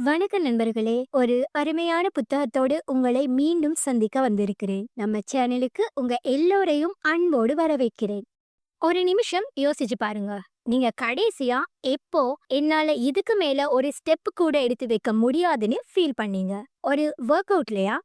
வணக்க நண்பர்களே, ஒரு அருமையான புத்தகத்தோடு உங்களை மீண்டும் சந்திக்க வந்திருக்கிறேன். நம்ம சேனலுக்கு உங்க எல்லோரையும் அன்போடு வரவேற்கிறேன். ஒரு நிமிஷம் யோசிச்சு பாருங்க. நீங்க கடைசியா எப்போ என்னால இதுக்கு மேல ஒரு ஸ்டெப் கூட எடுத்து வைக்க முடியாதுன்னு ஃபீல் பண்ணீங்க? ஒரு ஒர்க் அவுட்லயா?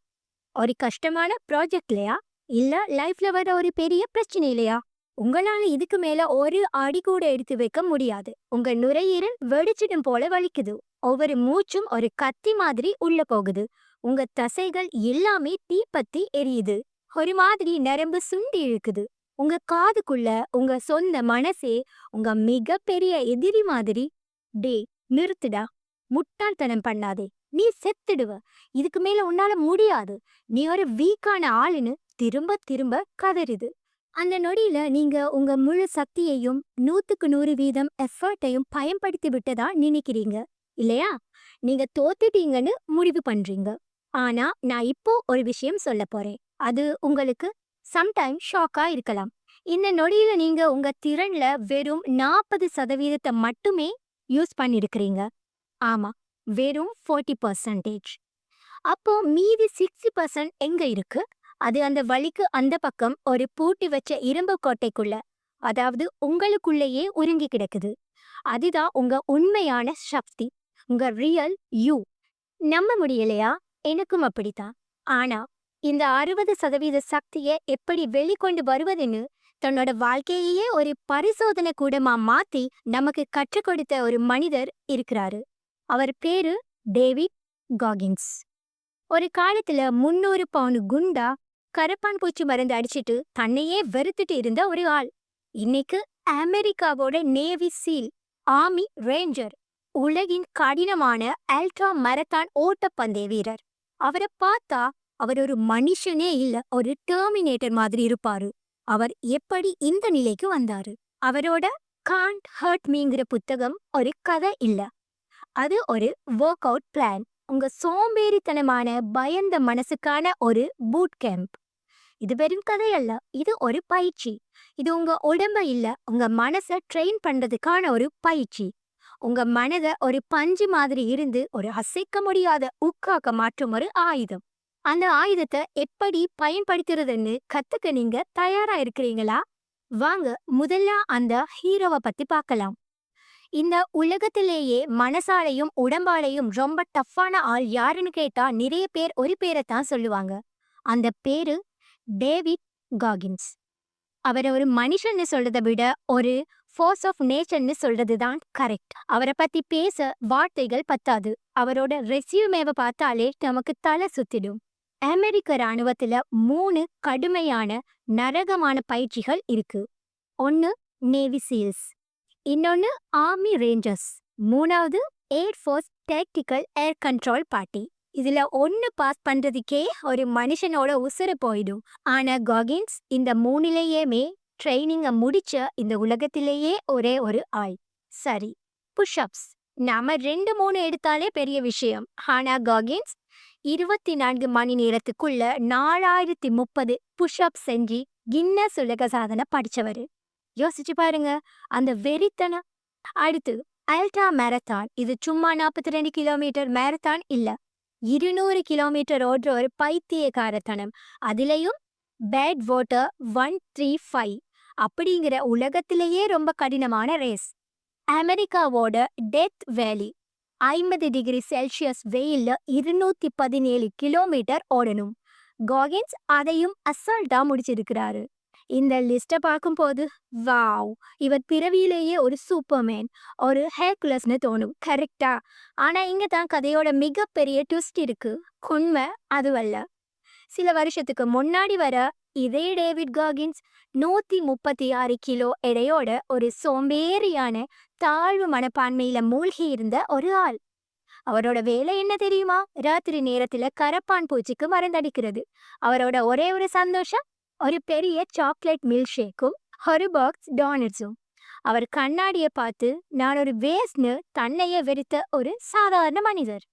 ஒரு கஷ்டமான ப்ராஜெக்ட்லயா? இல்ல லைஃப்ல வர ஒரு பெரிய பிரச்சனையிலயா? உங்களால இதுக்கு மேல ஒரு அடி கூட எடுத்து வைக்க முடியாது. உங்க நுரையீரல் வெடிச்சிடும் போல வலிக்குது. ஒவ்வொரு மூச்சும் ஒரு கத்தி மாதிரி உள்ள போகுது. உங்க தசைகள் எல்லாமே தீப்பத்தி எரியுது. ஒரு மாதிரி நரம்பு சுண்டி இழுக்குது. உங்க காதுக்குள்ள உங்க சொந்த மனசே உங்க மிகப்பெரிய எதிரி மாதிரி, டே நிறுத்துடா, முட்டாள்தனம் பண்ணாதே, நீ செத்துடுவ, இதுக்கு மேல உன்னால முடியாது, நீ ஒரு வீக்கான ஆளுன்னு திரும்ப திரும்ப கதறுது. அந்த நொடியில நீங்க உங்க முழு சக்தியையும் 100% எஃபர்ட்டையும் பயன்படுத்தி விட்டதா நினைக்கிறீங்க இல்லையா? நீங்க தோத்துட்டீங்கன்னு முடிவு பண்றீங்க. ஆனா நான் இப்போ ஒரு விஷயம் சொல்ல போறேன். அது உங்களுக்கு சம்டைம் ஷாக்கா இருக்கலாம். இந்த நொடியில நீங்க உங்க திறன்ல வெறும் 40% மட்டுமே யூஸ் பண்ணிருக்கிறீங்க. ஆமா, வெறும் 40%. அப்போ மீதி 60% எங்க இருக்கு? அது அந்த வலிக்கு அந்த பக்கம் ஒரு பூட்டி வச்ச இரும்பு கோட்டைக்குள்ள, அதாவது உங்களுக்குள்ளேயே உருங்கி கிடக்குது. அதுதான் உங்க உண்மையான சக்தி, உங்க ரியல் யூ. நம்ப முடியலையா? எனக்கும் அப்படித்தான். ஆனா இந்த 60% சக்தியை எப்படி வெளிக்கொண்டு வருவதுன்னு தன்னோட வாழ்க்கையையே ஒரு பரிசோதனை கூடமா மாத்தி நமக்கு கற்றுக் கொடுத்த ஒரு மனிதர் இருக்கிறாரு. அவர் பேரு டேவிட் காகின்ஸ். ஒரு காலத்துல 300 பவுன் குண்டா கரப்பான் பூச்சி மருந்து அடிச்சிட்டு தன்னையே வெறுத்துட்டு இருந்த ஒரு ஆள். இன்னைக்கு அமெரிக்காவோட நேவி சீல், ஆர்மி ரேஞ்சர், உலகின் கடினமான அல்ட்ரா மரத்தான் ஓட்டப்பந்தய வீரர். அவரை பார்த்தா அவர் ஒரு மனுஷனே இல்ல, ஒரு டெர்மினேட்டர் மாதிரி இருப்பாரு. அவர் எப்படி இந்த நிலைக்கு வந்தாரு? அவரோட காண்ட் ஹர்ட் மீங்கிற புத்தகம் ஒரு கதை இல்ல, அது ஒரு ஒர்க் அவுட் பிளான். உங்க சோம்பேறித்தனமான பயந்த மனசுக்கான ஒரு பூட் கேம்ப். இது வெறும் கதை அல்ல, இது ஒரு பயிற்சி. இது உங்க உடம்ப இல்ல, உங்க மனசை ட்ரெயின் பண்றதுக்கான ஒரு பயிற்சி. உங்க மனதை ஒரு பஞ்சு மாதிரி இருந்து ஒரு அசைக்க முடியாத உக்காக்க மாற்றும் ஒரு ஆயுதம். அந்த ஆயுதத்தை எப்படி பயன்படுத்துறதுன்னு கத்துக்க நீங்க தயாரா இருக்கிறீங்களா? வாங்க முதல்ல அந்த ஹீரோவை பத்தி பார்க்கலாம். இந்த உலகத்திலேயே மனசாலையும் உடம்பாலையும் ரொம்ப டஃப்பான ஆள் யாருன்னு கேட்டா நிறைய பேர் ஒரு பேரைத்தான் சொல்லுவாங்க. அந்த பேரு டேவிட் காகின்ஸ். அவரை ஒரு மனுஷன்னு சொல்றதை விட ஒரு ஃபோர்ஸ் ஆஃப் நேச்சர்னு சொல்றதுதான் கரெக்ட். அவரை பத்தி பேச வார்த்தைகள் பத்தாது. அவரோட ரெஸ்யூமேவை பார்த்தாலே நமக்கு தலை சுத்திடும். அமெரிக்க ராணுவத்துல 3 கடுமையான நரகமான பயிற்சிகள் இருக்கு. ஒன்னு நேவி சீல்ஸ், இன்னொன்னு ஆர்மி ரேஞ்சர்ஸ், மூணாவது ஏர்ஃபோர்ஸ் டேக்டிக்கல் ஏர் கண்ட்ரோல் பார்ட்டி. இதுல ஒன்னு பாஸ் பண்றதுக்கே ஒரு மனுஷனோட உசுறு போயிடும். ஆனா காகின்ஸ் இந்த மூணிலேயுமே ட்ரைனிங்க முடிச்ச இந்த உலகத்திலேயே ஒரே ஒரு ஆள். சரி, புஷ்அப்ஸ் நாம 2-3 எடுத்தாலே பெரிய விஷயம். ஆனா காகின்ஸ் 24 மணி நேரத்துக்குள்ள 4030 புஷ்அப் செஞ்சு கின்னஸ் உலக சாதனை படிச்சவரு. யோசிச்சு பாருங்க அந்த வெறித்தனம். அடுத்து அல்ட்ரா மேரத்தான். இது சும்மா 42 கிலோமீட்டர் மேரத்தான் இல்ல, 200 கிலோமீட்டர் ஓடுற ஒரு பைத்தியக்காரத்தனம். அதுலயும் பேட் வாட்டர் 135 அப்படிங்கிற உலகத்திலேயே ரொம்ப கடினமான ரேஸ். அமெரிக்காவோட டெத் வேலி 50 டிகிரி செல்சியஸ் வெயில்ல 217 கிலோமீட்டர் ஓடணும். காகின்ஸ் அதையும் அசால்ட்டா முடிச்சிருக்கிறாரு. இந்த லிஸ்ட்டை பார்க்கும்போது வாவ், இவர் பிறவியிலேயே ஒரு சூப்பர்மேன், ஒரு ஹேர்குலஸ்னு தோணும். கரெக்டா? ஆனா இங்க தான் கதையோட மிகப்பெரிய ட்விஸ்ட் இருக்கு. உண்மை அதுவல்ல. சில வருஷத்துக்கு முன்னாடி வர இதே டேவிட் காகின்ஸ் 136 கிலோ எடையோட ஒரு சோம்பேறியான தாழ்வு மனப்பான்மையில மூழ்கி இருந்த ஒரு ஆள். அவரோட வேலை என்ன தெரியுமா? ராத்திரி நேரத்துல கரப்பான் பூச்சிக்கு மருந்தடிக்கிறது. அவரோட ஒரே ஒரு சந்தோஷம், ஒரு பெரிய சாக்லேட் மில்க் ஷேக்கும் ஒரு பாக்ஸ் டோனட்ஸும். அவர் கண்ணாடியை பார்த்து நான் ஒரு வேஸ்ட்னு தன்னையே வெறுத்த ஒரு சாதாரண மனிதர்.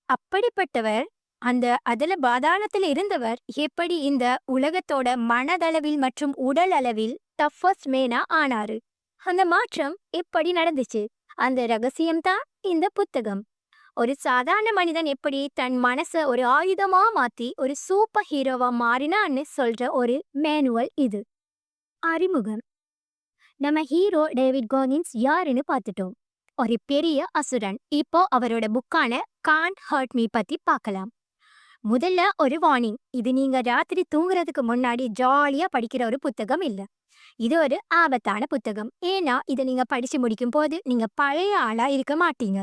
அப்படிப்பட்டவர், அந்த அதுல பாதாளத்தில் இருந்தவர், எப்படி இந்த உலகத்தோட மனதளவில் மற்றும் உடல் அளவில் டஃபஸ்ட் மேனா ஆனாரு? அந்த மாற்றம் எப்படி நடந்துச்சு? அந்த ரகசியம்தான் இந்த புத்தகம். ஒரு சாதாரண மனிதன் எப்படி தன் மனச ஒரு ஆயுதமா மாத்தி ஒரு சூப்பர் ஹீரோவா மாறினான்னு சொல்ற ஒரு மேனுவல் இது. அறிமுகம். நம்ம ஹீரோ டேவிட் கோகின்ஸ் யாருன்னு பார்த்துட்டோம். ஒரு பெரிய அசுரன். இப்போ அவரோட புக்கான காண்ட் ஹர்ட் மீ பத்தி பார்க்கலாம். முதல்ல ஒரு வார்னிங். இது நீங்க ராத்திரி தூங்குறதுக்கு முன்னாடி ஜாலியா படிக்கிற ஒரு புத்தகம் இல்ல. இது ஒரு ஆபத்தான புத்தகம். ஏன்னா இதை நீங்க படிச்சு முடிக்கும் போது நீங்க பழைய ஆளா இருக்க மாட்டீங்க.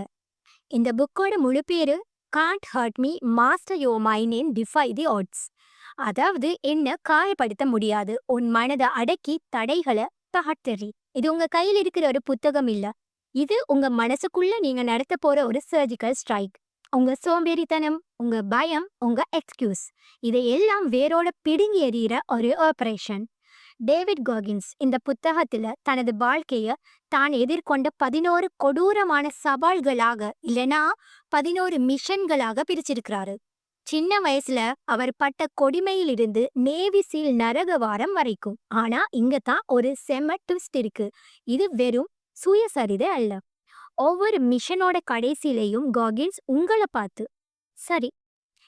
இந்த புக்கோட முழு பேரு can't hurt me master your mind and defy the odds. அதாவது என்ன காயப்படுத்த முடியாது, உன் மனதை அடக்கி தடைகளை தகர்த்தெறி. இது உங்க கையில் இருக்கிற ஒரு புத்தகம் இல்ல. இது உங்க மனசுக்குள்ள நீங்க நடத்த போற ஒரு சர்ஜிக்கல் ஸ்ட்ரைக். உங்க சோம்பேறித்தனம், உங்க பயம், உங்க எக்ஸ்கியூஸ், இதையெல்லாம் வேரோட பிடுங்கி எறிகிற ஒரு ஆபரேஷன். டேவிட் கோகின்ஸ் இந்த புத்தகத்துல தனது வாழ்க்கைய தான் எதிர்கொண்ட 11 கொடூரமான சவால்களாக இல்லனா 11 மிஷன்களாக பிரிச்சிருக்கிறாரு. சின்ன வயசுல அவர் பட்ட கொடுமையிலிருந்து நேவி சீல் நரகவாரம் வரைக்கும். ஆனா இங்கதான் ஒரு செம ட்விஸ்ட் இருக்கு. இது வெறும் சுயசரிதை அல்ல. ஒவ்வொரு மிஷனோட கடைசியிலையும் காகின்ஸ் உங்களை பார்த்து, சரி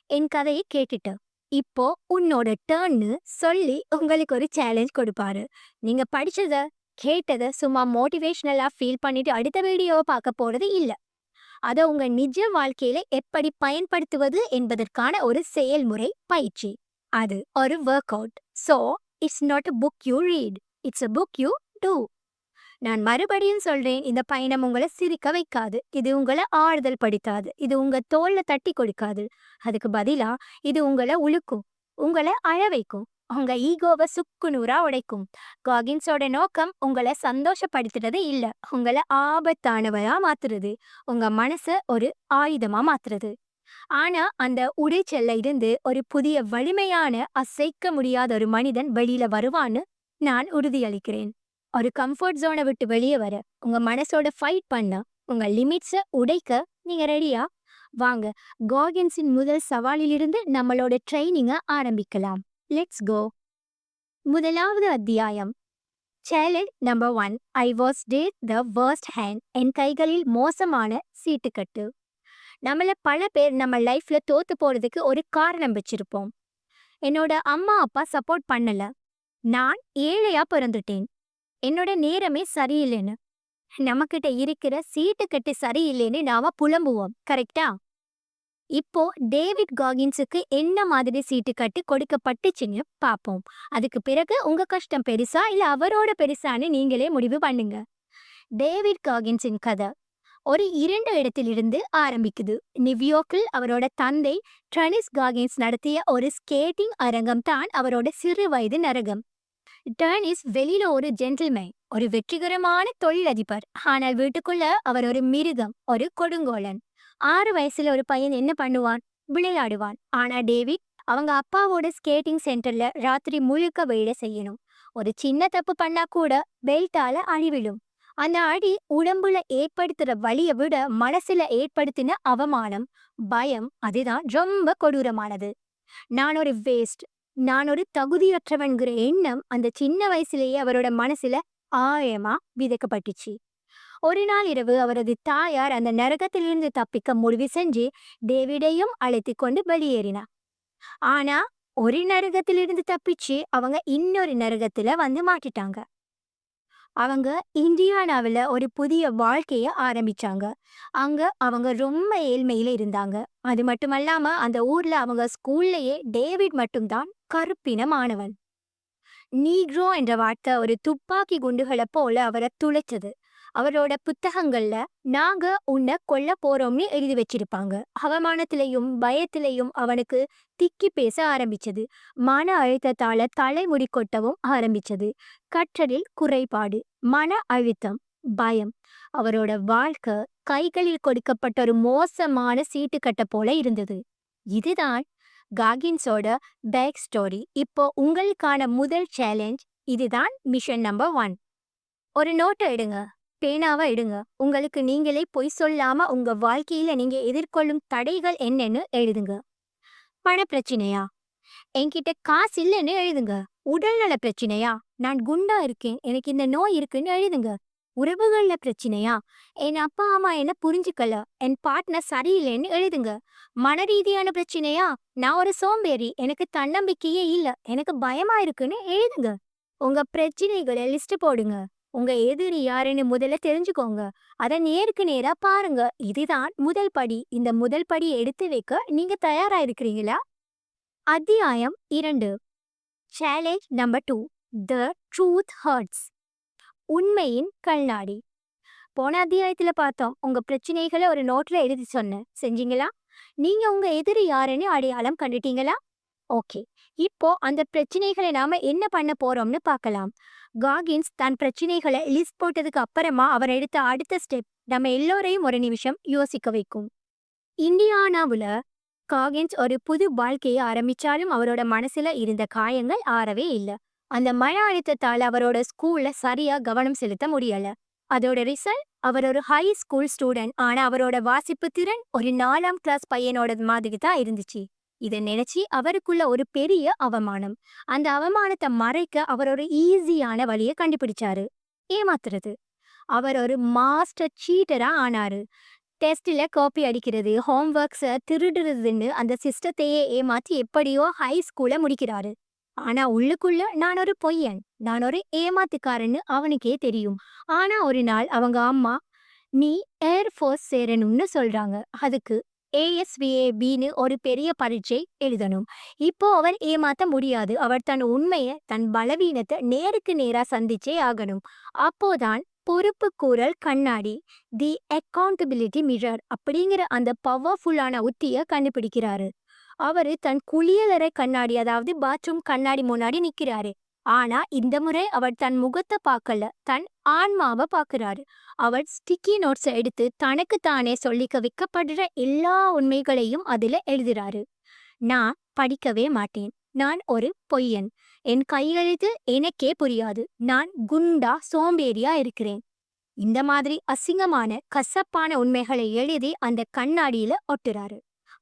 என் கதையை கேட்டுட்ட, இப்போ உன்னோட டர்ன்னு சொல்லி உங்களுக்கு ஒரு சேலஞ்ச் கொடுப்பாரு. நீங்க படிச்சத கேட்டதை சும்மா மோட்டிவேஷனலா ஃபீல் பண்ணிட்டு அடுத்த வீடியோவை பார்க்க போறது இல்ல. அதை உங்க நிஜ வாழ்க்கையில எப்படி பயன்படுத்துவது என்பதற்கான ஒரு செயல்முறை பயிற்சி. அது ஒரு work out. So it's not a book you read, it's a book you do. நான் மறுபடியும் சொல்றேன், இந்த பயணம் உங்களை சிரிக்க வைக்காது, இது உங்களை ஆறுதல் படுத்தாது, இது உங்க தோல்ல தட்டி கொடுக்காது. அதுக்கு பதிலா இது உங்களை உழுக்கும், உங்களை அழ வைக்கும், உங்க ஈகோவை சுக்குநூறா உடைக்கும். காகின்ஸோட நோக்கம் உங்களை சந்தோஷப்படுத்துறது இல்ல, உங்களை ஆபத்தானவரா மாத்துறது, உங்க மனச ஒரு ஆயுதமா மாத்துறது. ஆனா அந்த உடைச்சல்ல இருந்து ஒரு புதிய வலிமையான அசைக்க முடியாத ஒரு மனிதன் வெளியில வருவான்னு நான் உறுதியளிக்கிறேன். ஒரு கம்ஃபர்ட் ஜோனை விட்டு வெளியே வர, உங்க மனசோட ஃபைட் பண்ண, உங்க லிமிட்ஸை உடைக்க நீங்க ரெடியா? வாங்க, காகின்ஸின் முதல் சவாலிலிருந்து நம்மளோட ட்ரைனிங்கை ஆரம்பிக்கலாம். Let's go. முதலாவது அத்தியாயம். Challenge number 1. ஐ வாஸ் டேட் த வர்ஸ்ட் ஹேண்ட். என் கைகளில் மோசமான சீட்டுக்கட்டு. நம்மள பல பேர் நம்ம லைஃப்ல தோத்து போறதுக்கு ஒரு காரணம் வச்சிருப்போம். என்னோட அம்மா அப்பா சப்போர்ட் பண்ணல, நான் ஏழையா பிறந்துட்டேன், என்னோட நேரமே சரியில்லைன்னு, நம்மக்கிட்ட இருக்கிற சீட்டுக்கட்டு சரியில்லைன்னு நாம புலம்புவோம். கரெக்டா? இப்போ டேவிட் காகின்ஸுக்கு என்ன மாதிரி சீட்டுக்கட்டு கொடுக்கப்பட்டுச்சுன்னு பார்ப்போம். அதுக்கு பிறகு உங்க கஷ்டம் பெருசா இல்ல அவரோட பெருசான்னு நீங்களே முடிவு பண்ணுங்க. டேவிட் காகின்ஸின் கதை ஒரு 2 இடத்திலிருந்து ஆரம்பிக்குது. நியூயார்க்கில் அவரோட தந்தை ட்ரெனிஸ் காகின்ஸ் நடத்திய ஒரு ஸ்கேட்டிங் அரங்கம் தான் அவரோட சிறு வயது நரகம். டர்னிஸ் வெளியில ஒரு ஜென்டில்மேன், ஒரு வெற்றிகரமான தொழிலதிபர். ஆனால் வீட்டுக்குள்ள அவர் ஒரு மிருகம், ஒரு கொடுங்கோலன். 6 வயசுல ஒரு பையன் என்ன பண்ணுவான்? விளையாடுவான். ஆனா டேவிட் அவங்க அப்பாவோட ஸ்கேட்டிங் சென்டர்ல ராத்திரி முழுக்க வேலை செய்யணும். ஒரு சின்ன தப்பு பண்ணா கூட பெல்ட்டால அழிவிடும். அந்த அடி உடம்புல ஏற்படுத்துற வலியை விட மனசுல ஏற்படுத்தின அவமானம், பயம், அதுதான் ரொம்ப கொடூரமானது. நான் ஒரு வேஸ்ட், நான் ஒரு தகுதியற்றவன்கிற எண்ணம் அந்த சின்ன வயசுலேயே அவரோட மனசுல ஆழமா விதைக்கப்பட்டுச்சு. ஒரு நாள் இரவு அவரது தாயார் அந்த நரகத்திலிருந்து தப்பிக்க முடிவு செஞ்சு டேவிடையும் அழைத்து கொண்டு வெளியேறினார். ஆனா ஒரு நரகத்திலிருந்து தப்பிச்சு அவங்க இன்னொரு நரகத்துல வந்து மாட்டிட்டாங்க. அவங்க இந்தியானாவில் ஒரு புதிய வாழ்க்கைய ஆரம்பிச்சாங்க. அங்க அவங்க ரொம்ப ஏழ்மையில இருந்தாங்க. அது மட்டுமல்லாம அந்த ஊர்ல அவங்க ஸ்கூல்லையே டேவிட் மட்டும்தான் கருப்பின மாணவன். நீக்ரோ என்ற வார்த்தை ஒரு துப்பாக்கி குண்டுகளை போல அவரை துளைச்சது. அவரோட புத்தகங்கள்ல நாங்க உன்னை கொல்ல போறோம்னு எழுதி வச்சிருப்பாங்க. அவமானத்திலையும் பயத்திலையும் அவனுக்கு திக்கி பேச ஆரம்பிச்சது. மன அழுத்தத்தால தலைமுடி கொட்டவும் ஆரம்பிச்சது. கற்றலில் குறைபாடு, மன அழுத்தம், பயம். அவரோட வாழ்க்கை கைகளில் கொடுக்கப்பட்ட ஒரு மோசமான சீட்டுக்கட்டை போல இருந்தது. இதுதான் காகின்ஸோட பேக் ஸ்டோரி. இப்போ உங்களுக்கான முதல் சேலஞ்ச் இதுதான். Mission number 1. ஒரு நோட்டை எடுங்க, பேனாவா எடுங்க. உங்களுக்கு நீங்களே பொய் சொல்லாம உங்க வாழ்க்கையில நீங்க எதிர்கொள்ளும் தடைகள் என்னன்னு எழுதுங்க. பண பிரச்சனையா? என்கிட்ட காசு இல்லைன்னு எழுதுங்க. உடல்நல பிரச்சனையா? நான் குண்டா இருக்கேன், எனக்கு இந்த நோய் இருக்குன்னு எழுதுங்க. உறவுகள்ல பிரச்சனையா? என் அப்பா அம்மா என்ன புரிஞ்சுக்கல, என் பார்ட்னர் சரியில்லைன்னு எழுதுங்க. மன ரீதியான பிரச்சனையா? நான் ஒரு சோம்பேறி, எனக்கு தன்னம்பிக்கையே இல்ல, எனக்கு பயமா இருக்குன்னு எழுதுங்க. உங்க பிரச்சனைகளை லிஸ்ட் போடுங்க. உங்க எதிரி யாருன்னு முதல்ல தெரிஞ்சுக்கோங்க. அத நேருக்கு நேரா பாருங்க. இதுதான் முதல் படி. இந்த முதல் படி எடுத்து வைக்க நீங்க தயாரா இருக்கிறீங்களா? அத்தியாயம் 2. Challenge number 2. The truth hurts. உண்மையின் கண்ணாடி. போன அத்தியாயத்துல பார்த்தோம், உங்க பிரச்சனைகளை ஒரு நோட்ல எழுதி சொன்னேன். செஞ்சீங்களா? நீங்க உங்க எதிரி யாருன்னு அடையாளம் கண்டுட்டீங்களா? ஓகே. இப்போ அந்த பிரச்சனைகளை நாம என்ன பண்ண போறோம்னு பார்க்கலாம். காகின்ஸ் தன் பிரச்சனைகளை லிஸ்ட் போட்டதுக்கு அப்புறமா அவர் எடுத்த அடுத்த ஸ்டெப் நம்ம எல்லோரையும் ஒரு நிமிஷம் யோசிக்க வைக்கும். இந்தியானாவுல காகின்ஸ் ஒரு புது வாழ்க்கையை ஆரம்பிச்சாலும் அவரோட மனசுல இருந்த காயங்கள் ஆறவே இல்ல. அந்த மன அழுத்தத்தால அவரோட ஸ்கூல்ல சரியா கவனம் செலுத்த முடியல. அதோட ரிசல்ட், அவர் ஒரு ஹை ஸ்கூல் ஸ்டூடெண்ட், ஆனா அவரோட வாசிப்பு திறன் ஒரு 4ஆம் கிளாஸ் பையனோட மாதிரி தான் இருந்துச்சு. இதை நினைச்சு அவருக்குள்ள ஒரு பெரிய அவமானம். அந்த அவமானத்தை மறைக்க அவர் ஒரு ஈஸியான வழியை கண்டுபிடிச்சாரு: ஏமாத்துறது. அவர் ஒரு மாஸ்டர் சீட்டரா ஆனாரு. டெஸ்ட்ல காப்பி அடிக்கிறது, ஹோம்ஒர்க்ஸை திருடுறதுன்னு அந்த சிஸ்டத்தையே ஏமாத்தி எப்படியோ ஹை ஸ்கூலை முடிக்கிறாரு. ஆனா உள்ளுக்குள்ள நான் ஒரு பொய்யன், நான் ஒரு ஏமாத்துக்காரன்னு அவனுக்கே தெரியும். ஆனா ஒரு நாள் அவங்க அம்மா, நீ ஏர்ஃபோர்ஸ் சேரணும்னு சொல்றாங்க. அதுக்கு ஏஎஸ்விஏபின்னு ஒரு பெரிய பரீட்சை எழுதணும். இப்போ அவர் ஏமாத்த முடியாது. அவர் தன் உண்மையை, தன் பலவீனத்தை நேருக்கு நேரா சந்திச்சே ஆகணும். அப்போதான் பொறுப்புக்கூறல் கண்ணாடி, தி அக்கௌண்டபிலிட்டி மிரர் அப்படிங்கிற அந்த பவர்ஃபுல்லான உத்தியை கண்டுபிடிக்கிறாரு. அவரு தன் குளியலறை கண்ணாடி, அதாவது பாத்ரூம் கண்ணாடி முன்னாடி நிக்கிறாரு. ஆனா இந்த முறை அவர் தன் முகத்தை பார்க்கல, தன் ஆன்மாவை பார்க்கிறாரு. அவர் ஸ்டிக்கி நோட்ஸை எடுத்து தனக்கு தானே சொல்லிக்க வைக்கப்படுற எல்லா உண்மைகளையும் அதுல எழுதுறாரு. நான் படிக்கவே மாட்டேன், நான் ஒரு பொய்யன், என் கையெழுத்து எனக்கே புரியாது, நான் குண்டா சோம்பேறியா இருக்கிறேன். இந்த மாதிரி அசிங்கமான கசப்பான உண்மைகளை எழுதி அந்த கண்ணாடியில ஒட்டுறாரு.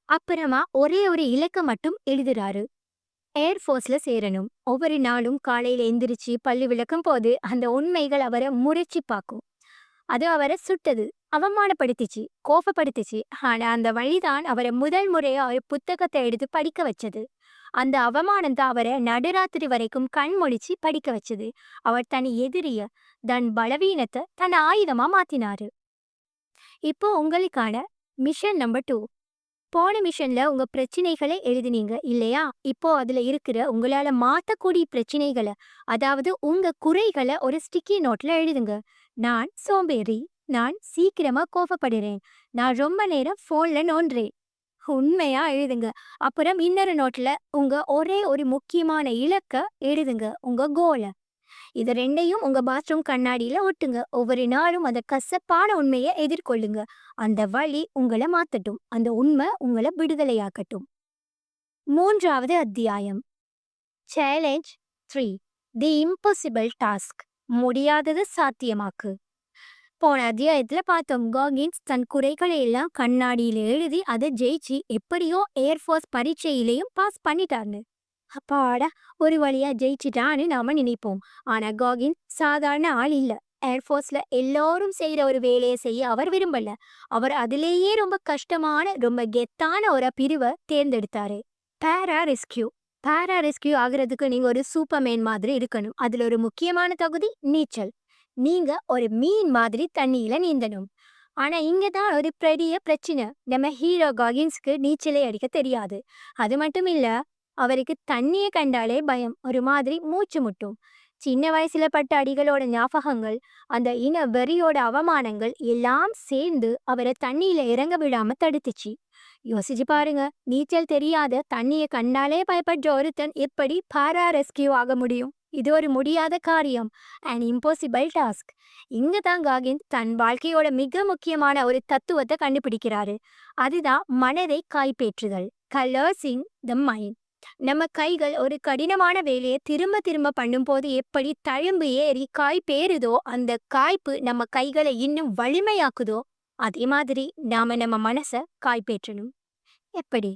அப்புறமா ஒரே ஒரு இலக்க மட்டும் எழுதுறாரு: ஏர்ஃபோர்ஸ்ல சேரணும். ஒவ்வொரு நாளும் காலையில எந்திரிச்சு பல்லு விளக்கும் போது அந்த உண்மைகள் அவரை முறைச்சி பார்க்கும். அது அவரை சுட்டது, அவமானப்படுத்திச்சு, கோபப்படுத்திச்சு. ஆனா அந்த வழிதான் அவரை முதல் முறையா ஒரு புத்தகத்தை எடுத்து படிக்க வச்சது. அந்த அவமானம் தான் அவரை நடுராத்திரி வரைக்கும் கண் முழிச்சு படிக்க வச்சது. அவர் தன் எதிரிய, தன் பலவீனத்தை தன் ஆயுதமா மாத்தினாரு. இப்போ உங்களுக்கான மிஷன் நம்பர் 2. போன மிஷன்ல உங்க பிரச்சனைகளை எழுதினீங்க இல்லையா? இப்போ அதுல இருக்கிற உங்களால மாத்தக்கூடிய பிரச்சனைகளை, அதாவது உங்க குறைகளை ஒரு ஸ்டிக்கி நோட்ல எழுதுங்க. நான் சோம்பேறி, நான் சீக்கிரமா கோபப்படுறேன், நான் ரொம்ப நேரம் போன்ல நோன்றேன். உண்மையா எழுதுங்க. அப்புறம் இன்னொரு நோட்ல உங்க ஒரே ஒரு முக்கியமான இலக்க எழுதுங்க, உங்க கோல. இது ரெண்டையும் உங்க பாத்ரூம் கண்ணாடியில ஒட்டுங்க. ஒவ்வொரு நாளும் அந்த கசப்பான உண்மையை எதிர்கொள்ளுங்க. அந்த வழி உங்களை மாத்தட்டும், அந்த உண்மை உங்களை விடுதலையாக்கட்டும். 3வது அத்தியாயம். சேலஞ்ச் 3. தி இம்பாசிபிள் டாஸ்க். முடியாதது சாத்தியமாக்கு. போன அத்தியாயத்துல பார்த்தோம், காகின்ஸ் தன் குறைகளை எல்லாம் கண்ணாடியில எழுதி அதை ஜெயிச்சு எப்படியோ ஏர்ஃபோர்ஸ் பரீட்சையிலையும் பாஸ் பண்ணிட்டார்னு. அப்பாடா, ஒரு வழியா ஜெயிச்சிட்டான்னு நாம நினைப்போம். ஆனா காகின் சாதாரண ஆள் இல்ல. ஏர்ஃபோர்ஸ்ல எல்லாரும் செய்யற ஒரு வேலையை செய்ய அவர் விரும்பல. அவர் அதிலேயே ரொம்ப கஷ்டமான, ரொம்ப கெத்தான ஒரு பிரிவை தேர்ந்தெடுத்தாரு: பாரா ரெஸ்கியூ. பாரா ரெஸ்கியூ ஆகுறதுக்கு நீங்க ஒரு சூப்பர்மேன் மாதிரி இருக்கணும். அதுல ஒரு முக்கியமான தகுதி நீச்சல். நீங்க ஒரு மீன் மாதிரி தண்ணியில நீந்தணும். ஆனா இங்கதான் ஒரு பெரிய பிரச்சனை. நம்ம ஹீரோ காகின்ஸ்க்கு நீச்சலே அடிக்க தெரியாது. அது மட்டும் இல்ல, அவருக்கு தண்ணியை கண்டாலே பயம், ஒரு மாதிரி மூச்சு முட்டும். சின்ன வயசுல பட்ட அடிகளோட ஞாபகங்கள், அந்த இன வெறியோட அவமானங்கள் எல்லாம் சேர்ந்து அவரை தண்ணியில இறங்க விடாம தடுத்துச்சு. யோசிச்சு பாருங்க, நீச்சல் தெரியாத, தண்ணியை கண்டாலே பயப்படுற ஒருத்தன் எப்படி பாரா ரெஸ்கியூ ஆக முடியும்? இது ஒரு முடியாத காரியம், அண்ட் இம்பாசிபிள் டாஸ்க். இங்க தான் காகின் தன் வாழ்க்கையோட மிக முக்கியமான ஒரு தத்துவத்தை கண்டுபிடிக்கிறாரு. அதுதான் மனதை காய்பேற்றுதல், கலர்ஸிங் த மைண்ட். நம்ம கைகள் ஒரு கடினமான வேலையை திரும்ப திரும்ப பண்ணும்போது எப்படி தழும்பு ஏறி காய் பேருதோ, அந்த காய்ப்பு நம்ம கைகளை இன்னும் வலிமையாக்குதோ, அதே மாதிரி நாம நம்ம மனசை காய்பேற்றணும். எப்படி?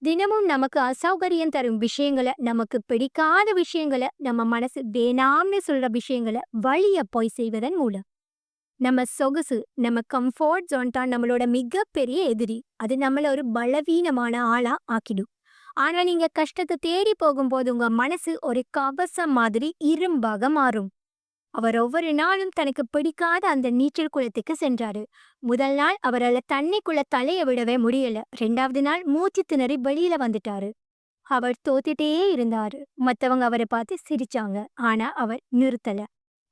தினமும் நமக்கு அசௌகரியம் தரும் விஷயங்களை, நமக்கு பிடிக்காத விஷயங்களை, நம்ம மனசு வேணாம்னு சொல்ற விஷயங்களை வழிய போய் செய்வதன் மூலம். நம்ம சொகுசு, நம்ம கம்ஃபோர்ட் ஜோன் தான் நம்மளோட மிகப்பெரிய எதிரி. அது நம்மள ஒரு பலவீனமான ஆளா ஆக்கிடும். ஆனா நீங்க கஷ்டத்த தேடி போகும்போது உங்க மனசு ஒரு கவசம் மாதிரி இரும்பாக மாறும். அவர் ஒவ்வொரு நாளும் தனக்கு பிடிக்காத அந்த நீச்சல் குளத்துக்கு சென்றாரு. முதல் நாள் அவரால தண்ணிக்குள்ள தலைய விடவே முடியல. 2வது நாள் மூச்சு திணறி வெளியில வந்துட்டாரு. அவர் தோத்துட்டே இருந்தாரு. மத்தவங்க அவரை பார்த்து சிரிச்சாங்க. ஆனா அவர் நிறுத்தல.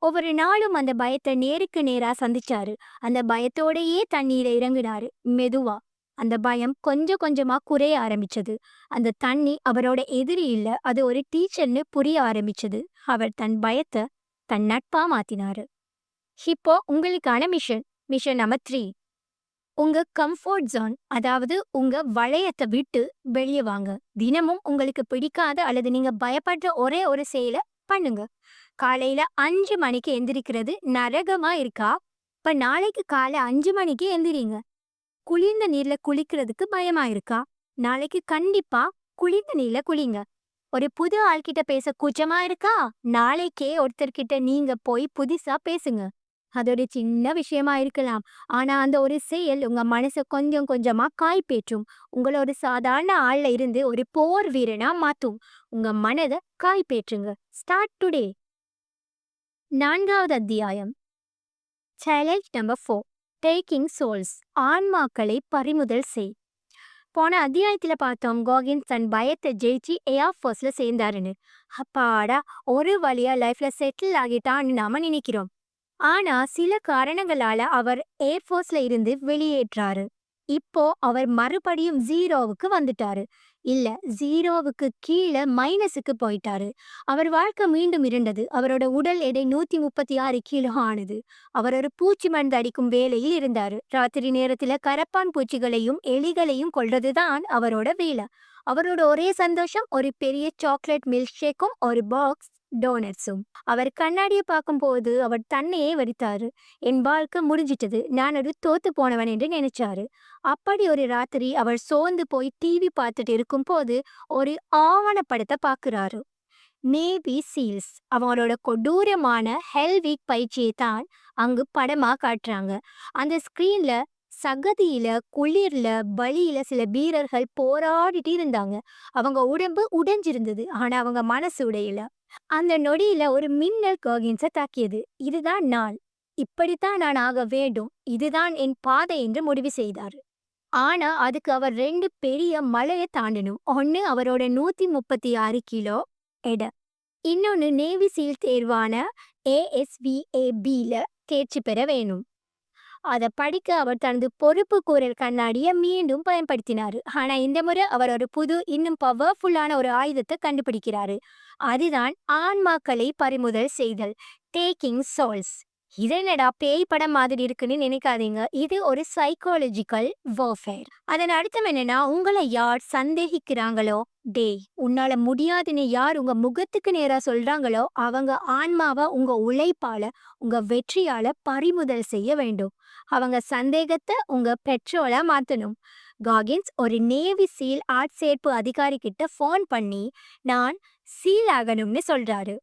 ஒவ்வொரு நாளும் அந்த பயத்தை நேருக்கு நேரா சந்திச்சாரு. அந்த பயத்தோடயே தண்ணீர இறங்குனாரு. மெதுவா. அந்த பயம் கொஞ்சம் கொஞ்சமா குறைய ஆரம்பிச்சது. அந்த தண்ணி அவரோட எதிரி இல்ல, அது ஒரு டீச்சர்னு புரிய ஆரம்பிச்சது. அவர் தன் பயத்த தன் நட்பா மாத்தினாரு. இப்போ உங்களுக்கான மிஷன் நம்பர் 3. உங்க கம்ஃபோர்ட் ஜோன், அதாவது உங்க வளையத்தை விட்டு வெளியே வாங்க. தினமும் உங்களுக்கு பிடிக்காத அல்லது நீங்க பயப்படுற ஒரே ஒரு செயலை பண்ணுங்க. காலையில 5 மணிக்கு எந்திரிக்கிறது நரகமா இருக்கா? இப்ப நாளைக்கு காலை 5 மணிக்கு எந்திரிங்க. குளிர்ந்த நீர்ல குளிக்கிறதுக்கு பயமா இருக்கா? நாளைக்கு கண்டிப்பா குளிர்ந்த நீர்ல குளிங்க. ஒரு புது ஆள்கிட்ட பேச கூச்சமா இருக்கா? நாளைக்கே ஒருத்தர்கிட்ட நீங்க போய் புதுசா பேசுங்க. அது ஒரு சின்ன விஷயமா இருக்கலாம். ஆனா அந்த ஒரு செயல் உங்க மனச கொஞ்சம் கொஞ்சமா காய்ப்பேற்றும். உங்கள ஒரு சாதாரண ஆள்ல இருந்து ஒரு போர் வீரனா மாத்தும். உங்க மனத காய்ப்பேற்றுங்க. Start today. 4வது அத்தியாயம். Challenge number 4. Taking souls. ஆன்மாக்களை பறிமுதல் செய். போன அத்தியாயத்துல பார்த்தோம் கோகின்ஸ் தன் பயத்தை ஜெயிச்சு ஏர் ஃபோர்ஸ்ல சேர்ந்தாருன்னு. அப்பாடா, ஒரு வழியா லைஃப்ல செட்டில் ஆகிட்டான்னு நாம நினைக்கிறோம். ஆனா சில காரணங்களால அவர் ஏர்ஃபோர்ஸ்ல இருந்து வெளியேற்றாரு. இப்போ அவர் மறுபடியும் ஜீரோவுக்கு வந்துட்டாரு. இல்ல, ஜீரோவுக்கு கீழே மைனஸுக்கு போயிட்டாரு. அவர் வாழ்க்கை மீண்டும் இருண்டது. அவரோட உடல் எடை 136 கிலோ ஆனது. அவர் ஒரு பூச்சி மருந்து அடிக்கும் வேலையில் இருந்தாரு. ராத்திரி நேரத்துல கரப்பான் பூச்சிகளையும் எலிகளையும் கொல்றதுதான் அவரோட வேலை. அவரோட ஒரே சந்தோஷம் ஒரு பெரிய சாக்லேட் மில்க் ஷேக்கும் ஒரு பாக்ஸ் டோனட்ஸும். அவர் கண்ணாடியை பார்க்கும்போது அவர் தன்னையே வெறுத்தாரு. என் வாழ்க்கை முடிஞ்சிட்டது, நான் ஒரு தோத்து போனவன் என்று நினைச்சாரு. அப்படி ஒரு ராத்திரி அவர் சோர்ந்து போய் டிவி பார்த்துட்டு இருக்கும்போது ஒரு ஆவணப்படத்தை பார்க்குறாரு. நேவி சீல்ஸ் அவங்களோட கொடூரமான ஹெல்வீக் பயிற்சியை தான் அங்கு படமா காட்டுறாங்க. அந்த ஸ்கிரீன்ல சகதியில குளிர்ல வலியில சில வீரர்கள் போராடிட்டு இருந்தாங்க. அவங்க உடம்பு உடைஞ்சிருந்தது, ஆனா அவங்க மனசு உடையல. அந்த நொடியில ஒரு மின்னல் காகின்ஸை தாக்கியது. இதுதான் நான், இப்படித்தான் நான் ஆக வேண்டும், இதுதான் என் பாதை என்று முடிவு செய்தார். ஆனா அதுக்கு அவர் 2 பெரிய மலையை தாண்டணும். ஒன்னு அவரோட 136 கிலோ எடை, இன்னொன்னு நேவி சீல் தேர்வான ASVABல தேர்ச்சி பெற வேணும். அதை படிக்க அவர் தனது பொறுப்பு கூறல் கண்ணாடியை மீண்டும் பயன்படுத்தினாரு. ஆனா இந்த முறை அவர் ஒரு புது இன்னும் பவர்ஃபுல்லான ஒரு ஆயுதத்தை கண்டுபிடிக்கிறாரு. அதுதான் ஆன்மாக்களை பறிமுதல் செய்தல். Taking souls. இது என்னடா பேய் படம் மாதிரி இருக்குன்னு நினைக்காதீங்க. இது ஒரு சைக்காலஜிக்கல் வார்ஃபேர். அதன் அர்த்தம் என்னன்னா, உங்களை யார் சந்தேகிக்கிறாங்களோ, டேய் உன்னால முடியாதுன்னு யார் உங்க முகத்துக்கு நேரா சொல்றாங்களோ, அவங்க ஆன்மாவை உங்க உழைப்பால உங்க வெற்றியால பறிமுதல் செய்ய வேண்டும். அவங்க சந்தேகத்தை உங்க பெட்ரோலா மாத்தணும். காகின்ஸ் ஒரு நேவி சீல் ஆட்சேர்ப்பு அதிகாரி கிட்ட ஃபோன் பண்ணி நான் சீல் ஆகணும்னு சொல்றாரு.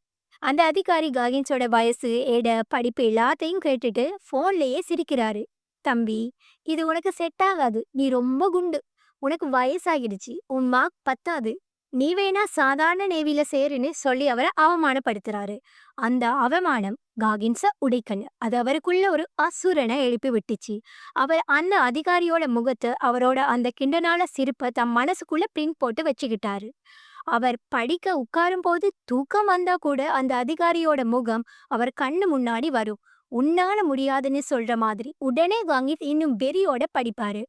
அந்த அதிகாரி காகின்ஸோட வயசு, எடை, படிப்பு எல்லாத்தையும் கேட்டுட்டு ஃபோன்லயே சிரிக்கிறாரு. தம்பி, இது உனக்கு செட் ஆகாது, நீ ரொம்ப குண்டு, உனக்கு வயசாகிடுச்சு, உன் மார்க் பத்தாது, நீ வேணா சாதாரண நேவில சேருன்னு சொல்லி அவரை அவமானப்படுத்துறாரு. அந்த அவமானம் காகின்ஸ உடைக்கல, அது அவருக்குள்ள ஒரு அசுரனை எழுப்பி விட்டுச்சு. அவர் அந்த அதிகாரியோட முகத்தை, அவரோட அந்த கிண்டனால சிரிப்பை தம் மனசுக்குள்ள பிரிண்ட் போட்டு வச்சுக்கிட்டாரு. அவர் படிக்க உட்காரும் போது தூக்கம் வந்தா கூட அந்த அதிகாரியோட முகம் அவர் கண்ணு முன்னாடி வரும். உன்னால முடியாதுன்னு சொல்ற மாதிரி உடனே வாங்கி இன்னும் வெறியோட படிப்பாரு.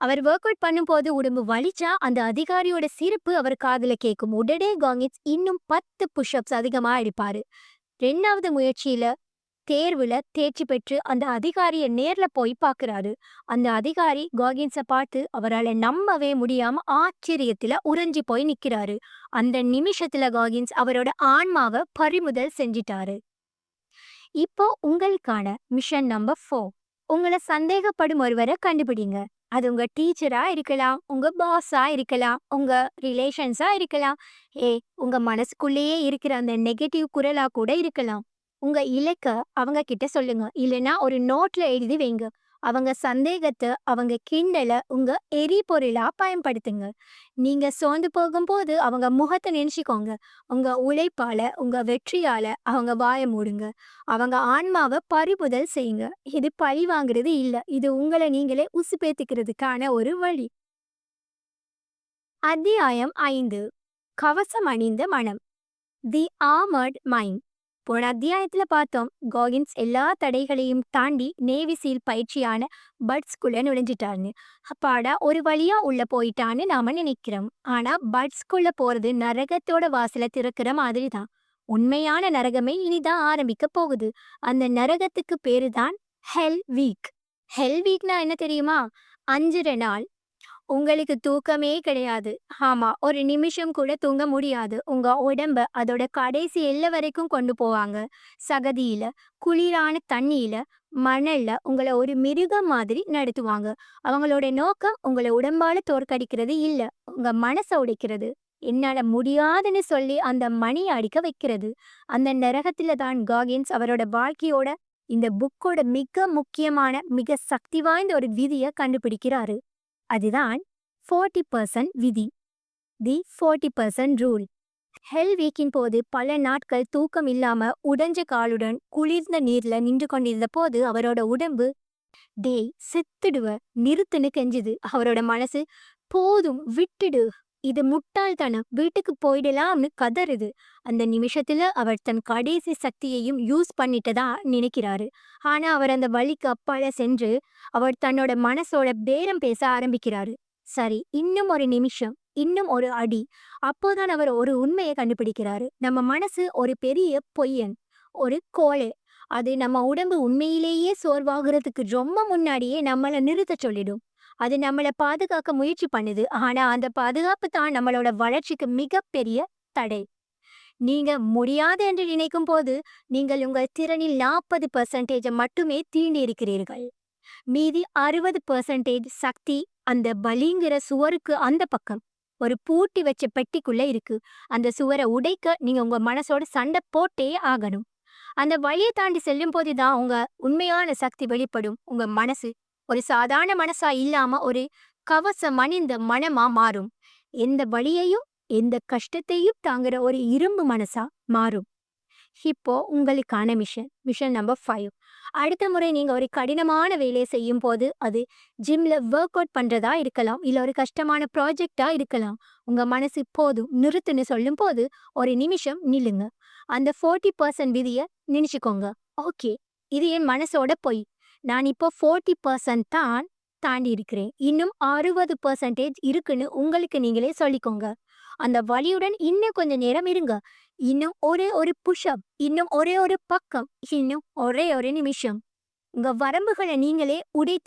அவர் ஒர்க் அவுட் பண்ணும்போது உடம்பு வலிச்சா அந்த அதிகாரியோட சிரிப்பு அவர் காதுல கேட்கும். உடனே காங்கிட்ஸ் இன்னும் 10 புஷ்அப்ஸ் அதிகமா அடிப்பாரு. 2வது முயற்சியில தேர்வுல தேர்ச்சி பெற்று அந்த அதிகாரியை நேர்ல போய் பார்க்கறாரு. அந்த அதிகாரி காகின்ஸை பார்த்து அவரால் நம்பவே முடியாம ஆச்சரியத்துல உறைஞ்சி போய் நிக்கிறாரு. அந்த நிமிஷத்துல காகின்ஸ் அவரோட ஆன்மாவை பறிமுதல் செஞ்சிட்டாரு. இப்போ உங்களுக்கான மிஷன் நம்பர் 4. உங்களை சந்தேகப்படும் ஒருவரை கண்டுபிடிங்க. அது உங்க டீச்சரா இருக்கலாம், உங்க பாஸா இருக்கலாம், உங்க ரிலேஷன்ஸா இருக்கலாம், உங்க மனசுக்குள்ளேயே இருக்கிற அந்த நெகட்டிவ் குரலா கூட இருக்கலாம். உங்க இலக்க அவங்க கிட்ட சொல்லுங்க. இல்லைன்னா ஒரு நோட்ல எழுதி வைங்க. அவங்க சந்தேகத்த, அவங்க கிண்டல உங்க எரிபொருளா பயன்படுத்துங்க. நீங்க சோர்ந்து போகும்போது அவங்க முகத்த நினைச்சுக்கோங்க. உங்க உழைப்பால, உங்க வெற்றியால அவங்க வாய மூடுங்க. அவங்க ஆன்மாவ பறிமுதல் செய்யுங்க. இது பழி வாங்குறது இல்ல. இது உங்கள நீங்களே உசுப்பேத்திக்கிறதுக்கான ஒரு வழி. அத்தியாயம் 5. கவசம் அணிந்த மனம். தி ஆர்மர்ட் மைண்ட். போன அத்தியாயத்துல பார்த்தோம், காகின்ஸ் எல்லா தடைகளையும் தாண்டி நேவி சீல் பயிற்சியான பட்ஸ்குள்ள நுழைஞ்சிட்டாருன்னு. அப்பாடா ஒரு வழியா உள்ள போயிட்டான்னு நாம நினைக்கிறோம். ஆனா பட்ஸ்குள்ள போறது நரகத்தோட வாசலை திறக்கிற மாதிரி தான். உண்மையான நரகமே இனிதான் ஆரம்பிக்க போகுது. அந்த நரகத்துக்கு பேரு தான் ஹெல் வீக். ஹெல் வீக்னா என்ன தெரியுமா? 5 நாள் உங்களுக்கு தூக்கமே கிடையாது. ஆமா, ஒரு நிமிஷம் கூட தூங்க முடியாது. உங்க உடம்ப அதோட கடைசி எல்லை வரைக்கும் கொண்டு போவாங்க. சகதியில, குளிரான தண்ணியில, மணல்ல உங்கள ஒரு மிருகம் மாதிரி நடத்துவாங்க. அவங்களோட நோக்கம் உங்கள உடம்பால தோற்கடிக்கிறது இல்ல. உங்க மனச உடைக்கிறது. என்னால முடியாதுன்னு சொல்லி அந்த மணிய அடிக்க வைக்கிறது. அந்த நரகத்துல தான் காகின்ஸ் அவரோட வாழ்க்கையோட இந்த புக்கோட மிக முக்கியமான, மிக சக்தி வாய்ந்த ஒரு விதிய கண்டுபிடிக்கிறாரு. அதுதான் 40% விதி. தி 40% ரூல். ஹெல் வீக்கின் போது பல நாட்கள் தூக்கம் இல்லாம உடைஞ்ச காலுடன் குளிர்ந்த நீர்ல நின்று கொண்டிருந்த போது அவரோட உடம்பு டேய் செத்துடுவ நிறுத்துன்னு கெஞ்சுது. அவரோட மனசு போதும் விட்டுடு, இது முட்டாள்தனம், வீட்டுக்கு போயிடலாம்னு கதறுது. அந்த நிமிஷத்துல அவர் தன் கடைசி சக்தியையும் யூஸ் பண்ணிட்டதா நினைக்கிறாரு. ஆனா அவர் அந்த வழிக்கு அப்பால சென்று அவர் தன்னோட மனசோட பேரம் பேச ஆரம்பிக்கிறாரு. சரி, இன்னும் ஒரு நிமிஷம், இன்னும் ஒரு அடி. அப்போதான் அவர் ஒரு உண்மையை கண்டுபிடிக்கிறாரு. நம்ம மனசு ஒரு பெரிய பொய்யன், ஒரு கோழை. அது நம்ம உடம்பு உண்மையிலேயே சோர்வாகிறதுக்கு ரொம்ப முன்னாடியே நம்மள நிறுத்த சொல்லிடும். அது நம்மள பாதுகாக்க முயற்சி பண்ணுது. ஆனா அந்த பாதுகாப்பு தான் நம்மளோட வளர்ச்சிக்கு மிகப்பெரிய தடை. நீங்க முடியாது என்று நினைக்கும் போது நீங்கள் உங்கள் திறனில் 40% மட்டுமே தீண்டி இருக்கிறீர்கள். மீதி 60% சக்தி அந்த பலிங்கிற சுவருக்கு அந்த பக்கம் ஒரு பூட்டி வச்ச பெட்டிக்குள்ள இருக்கு. அந்த சுவரை உடைக்க நீங்க உங்க மனசோட சண்டை போட்டே ஆகணும். அந்த வழியை தாண்டி செல்லும் போதுதான் உங்க உண்மையான சக்தி வெளிப்படும். உங்க மனசு ஒரு சாதாரண மனசா இல்லாம ஒரு கவசம் அணிந்த மனமா மாறும். எந்த வழியையும் எந்த கஷ்டத்தையும் தாங்குற ஒரு இரும்பு மனசா மாறும். இப்போ உங்களுக்கான மிஷன் நம்பர் 5. அடுத்த முறை நீங்க ஒரு கடினமான வேலையை செய்யும் போது, அது ஜிம்ல ஒர்க் அவுட் பண்றதா இருக்கலாம், இல்ல ஒரு கஷ்டமான ப்ராஜெக்டா இருக்கலாம். உங்க மனசு போதும் நிறுத்துன்னு சொல்லும் போது ஒரு நிமிஷம் நில்லுங்க. அந்த 40% விதிய நினைச்சுக்கோங்க. ஓகே, இது என் மனசோட பொய். நான் இப்போ 40% தான் தாண்டி இருக்கிறேன். இன்னும் 60% இருக்குன்னு உங்களுக்கு நீங்களே சொல்லிக்கோங்க. அந்த வலியுடன் இன்னும் கொஞ்ச நேரம் இருங்க. இன்னும் ஒரே ஒரு புஷ்அப், இன்னும் ஒரே ஒரு பக்கம், இன்னும் ஒரே ஒரு நிமிஷம். உங்க வரம்புகளை நீங்களே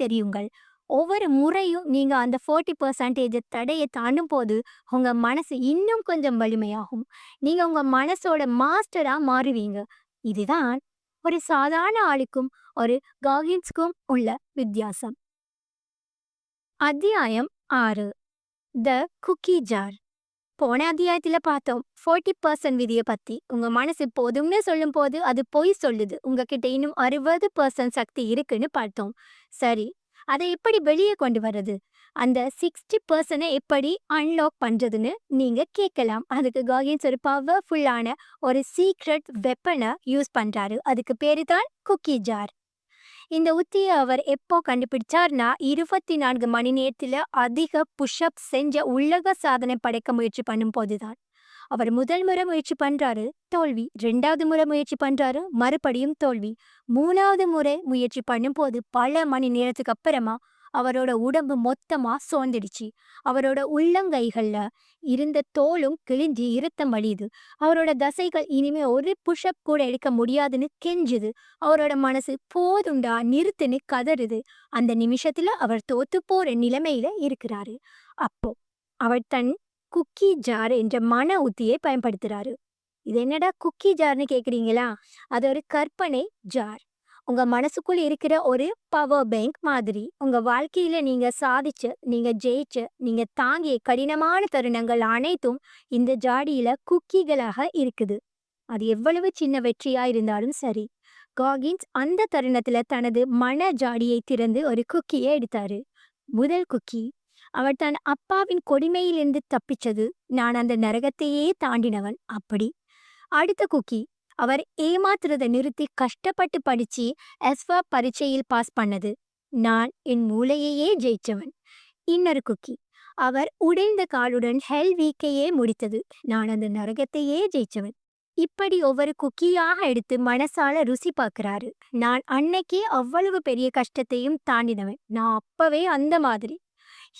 தெரியுங்கள். ஒவ்வொரு முறையும் நீங்க அந்த 40% தடையை தாண்டும் போது உங்க மனசு இன்னும் கொஞ்சம் வலிமையாகும். நீங்க உங்க மனசோட மாஸ்டரா மாறுவீங்க. இதுதான் ஒரு சாதாரண ஆளுக்கும் ஒரு காகின்ஸ்க்கும் உள்ள வித்தியாசம். அத்தியாயம் 6. த குக்கி ஜார். போன அத்தியாயத்துல பார்த்தோம் 40% விதியை பத்தி. உங்க மனசு போதும்னு சொல்லும் போது அது பொய் சொல்லுது. உங்ககிட்ட இன்னும் 60% சக்தி இருக்குன்னு பார்த்தோம். சரி, அதை எப்படி வெளியே கொண்டு வர்றது? அந்த 60% எப்படி அன்லாக் பண்றதுன்னு நீங்க கேட்கலாம். அதுக்கு காகின்ஸ் ஒரு பவர்ஃபுல்லான ஒரு சீக்ரெட் வெப்பனை யூஸ் பண்றாரு. அதுக்கு பேரு தான் குக்கி ஜார். இந்த உத்தியை அவர் எப்போ கண்டுபிடிச்சார்னா 24 மணி நேரத்துல அதிக புஷ்அப் செஞ்ச உலக சாதனை படைக்க முயற்சி பண்ணும் போதுதான். அவர் முதல் முறை முயற்சி பண்றாரு, தோல்வி. 2வது முறை முயற்சி பண்றாரு, மறுபடியும் தோல்வி. 3வது முறை முயற்சி பண்ணும்போது பல மணி நேரத்துக்கு அப்புறமா அவரோட உடம்பு மொத்தமா சோர்ந்துடுச்சு. அவரோட உள்ளங்கைகள்ல இருந்த தோலும் கிழிஞ்சு இரத்தம் வழியுது. அவரோட தசைகள் இனிமே ஒரு புஷ்அப் கூட எடுக்க முடியாதுன்னு கெஞ்சுது. அவரோட மனசு போதுண்டா நிறுத்துன்னு கதறுது. அந்த நிமிஷத்துல அவர் தோத்து போற நிலைமையில இருக்கிறாரு. அப்போ அவர் தன் குக்கி ஜார் என்ற மன உத்தியை பயன்படுத்துறாரு. இது என்னடா குக்கி ஜார்னு கேக்குறீங்களா? அது ஒரு கற்பனை ஜார். உங்க மனசுக்குள்ள இருக்கிற ஒரு பவர் பேங்க் மாதிரி. உங்க வாழ்க்கையில நீங்க சாதிச்ச, நீங்க ஜெயிச்ச, நீங்க தாங்கிய கடினமான தருணங்கள் அனைத்தும் இந்த ஜாடியில குக்கிகளாக இருக்குது. அது எவ்வளவு சின்ன வெற்றியா இருந்தாலும் சரி. காகின்ஸ் அந்த தருணத்துல தனது மன ஜாடியை திறந்து ஒரு குக்கியை எடுத்தாரு. முதல் குக்கி. அவர் தன் அப்பாவின் கொடுமையிலிருந்து தப்பிச்சது. நான் அந்த நரகத்தையே தாண்டினவன். அப்படி. அடுத்த குக்கி. அவர் ஏமாத்துறத நிறுத்தி கஷ்டப்பட்டு படிச்சு எஸ்வா பரீட்சையில் பாஸ் பண்ணது. நான் என் மூளையையே ஜெயிச்சவன். இன்னொரு குக்கி. அவர் உடைந்த காலுடன் ஹெல் வீக்கையே முடித்தது. நான் அந்த நரகத்தையே ஜெயிச்சவன். இப்படி ஒவ்வொரு குக்கியாக எடுத்து மனசால ருசி பார்க்கிறாரு. நான் அன்னைக்கே அவ்வளவு பெரிய கஷ்டத்தையும் தாண்டினவன். நான் அப்பவே அந்த மாதிரி.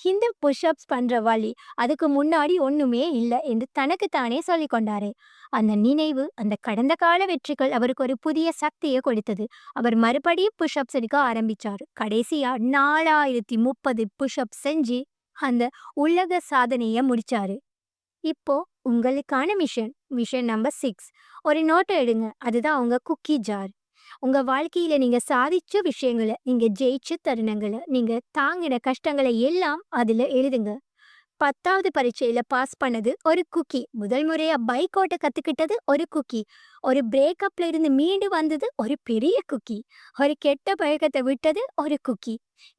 இந்த புஷ்அப்ஸ் பண்ற வழி அதுக்கு முன்னாடி ஒண்ணுமே இல்லை என்று தனக்குத்தானே சொல்லிக் கொண்டாரே. அந்த நினைவு, அந்த கடந்த கால வெற்றிகள் அவருக்கு ஒரு புதிய சக்தியை கொடுத்தது. அவர் மறுபடியும் புஷ்அப்ஸ் எடுக்க ஆரம்பிச்சாரு. கடைசியா 4030 புஷ்அப் செஞ்சு அந்த உலக சாதனையை முடிச்சாரு. இப்போ உங்களுக்கான மிஷன் நம்பர் 6. ஒரு நோட்டை எடுங்க. அதுதான் உங்க குக்கி ஜார். உங்க வாழ்க்கையில நீங்க சாதிச்ச விஷயங்களை, நீங்க ஜெயிச்ச தருணங்களை, நீங்க தாங்கின கஷ்டங்களை எல்லாம் அதுல எழுதுங்க. 10வது பரீட்சையில பாஸ் பண்ணது ஒரு குக்கி. முதல் முறையா பைக் ஓட்ட கத்துக்கிட்டது ஒரு குக்கி. ஒரு பிரேக்கப்ல இருந்து மீண்டு வந்தது ஒரு பெரிய குக்கி. ஒரு கெட்ட பழக்கத்தை விட்டது ஒரு குக்கி.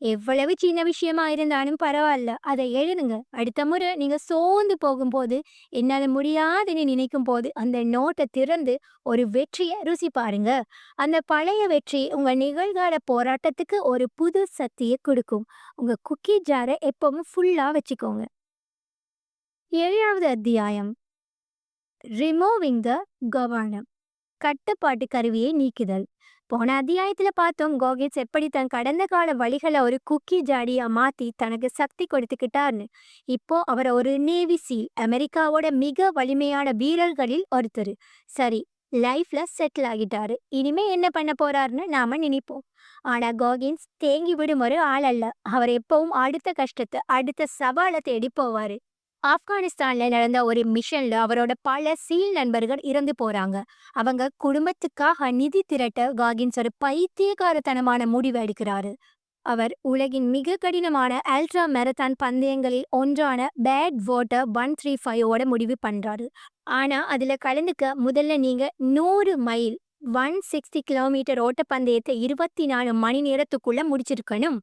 எவ்வளவு சின்ன விஷயமா இருந்தாலும் பரவாயில்ல, அதை எழுதுங்க. அடுத்த முறை நீங்க சோர்ந்து போகும்போது, என்னால முடியாதுன்னு நினைக்கும் போது அந்த நோட்டை திறந்து ஒரு வெற்றியை ருசி பாருங்க. அந்த பழைய வெற்றி உங்க நிகழ்கால போராட்டத்துக்கு ஒரு புது சக்தியை கொடுக்கும். உங்க குக்கி ஜாரை எப்பவும் ஃபுல்லா வச்சுக்கோங்க. 7வது அத்தியாயம். Removing the governor. கட்டுப்பாட்டு கருவியை நீக்குதல். போன அத்தியாயத்துல பார்த்தோம் கோகின்ஸ் எப்படி தன் கடந்த கால வழிகளை ஒரு குக்கி ஜாடியா மாத்தி தனக்கு சக்தி கொடுத்துக்கிட்டார்னு. இப்போ அவர் ஒரு நேவி சீல், அமெரிக்காவோட மிக வலிமையான வீரர்களில் ஒருத்தர். சரி, லைஃப்ல செட்டில் ஆகிட்டாரு. இனிமே என்ன பண்ண போறாருன்னு நாம நினைப்போம். ஆனா கோகின்ஸ் தேங்கி விடும் ஒரு ஆள் அல்ல. அவர் எப்பவும் அடுத்த கஷ்டத்தை, அடுத்த சவாலை தேடி போவாரு. ஆப்கானிஸ்தான்ல நடந்த ஒரு மிஷன்ல அவரோட பல சீல் நண்பர்கள் இறந்து போறாங்க. அவங்க குடும்பத்துக்காக நிதி திரட்ட காகின்ஸ் ஒரு பைத்தியக்காரத்தனமான முடிவு எடுக்கிறாரு. அவர் உலகின் மிக கடினமான அல்ட்ரா மேரத்தான் பந்தயங்களில் ஒன்றான பேட் வாட்டர் 135ஓட முடிவு பண்றாரு. ஆனா அதுல கலந்துக்க முதல்ல நீங்க 100 மைல் 160 கிலோமீட்டர் ஓட்டப்பந்தயத்தை 24 மணி நேரத்துக்குள்ள முடிச்சிருக்கணும்.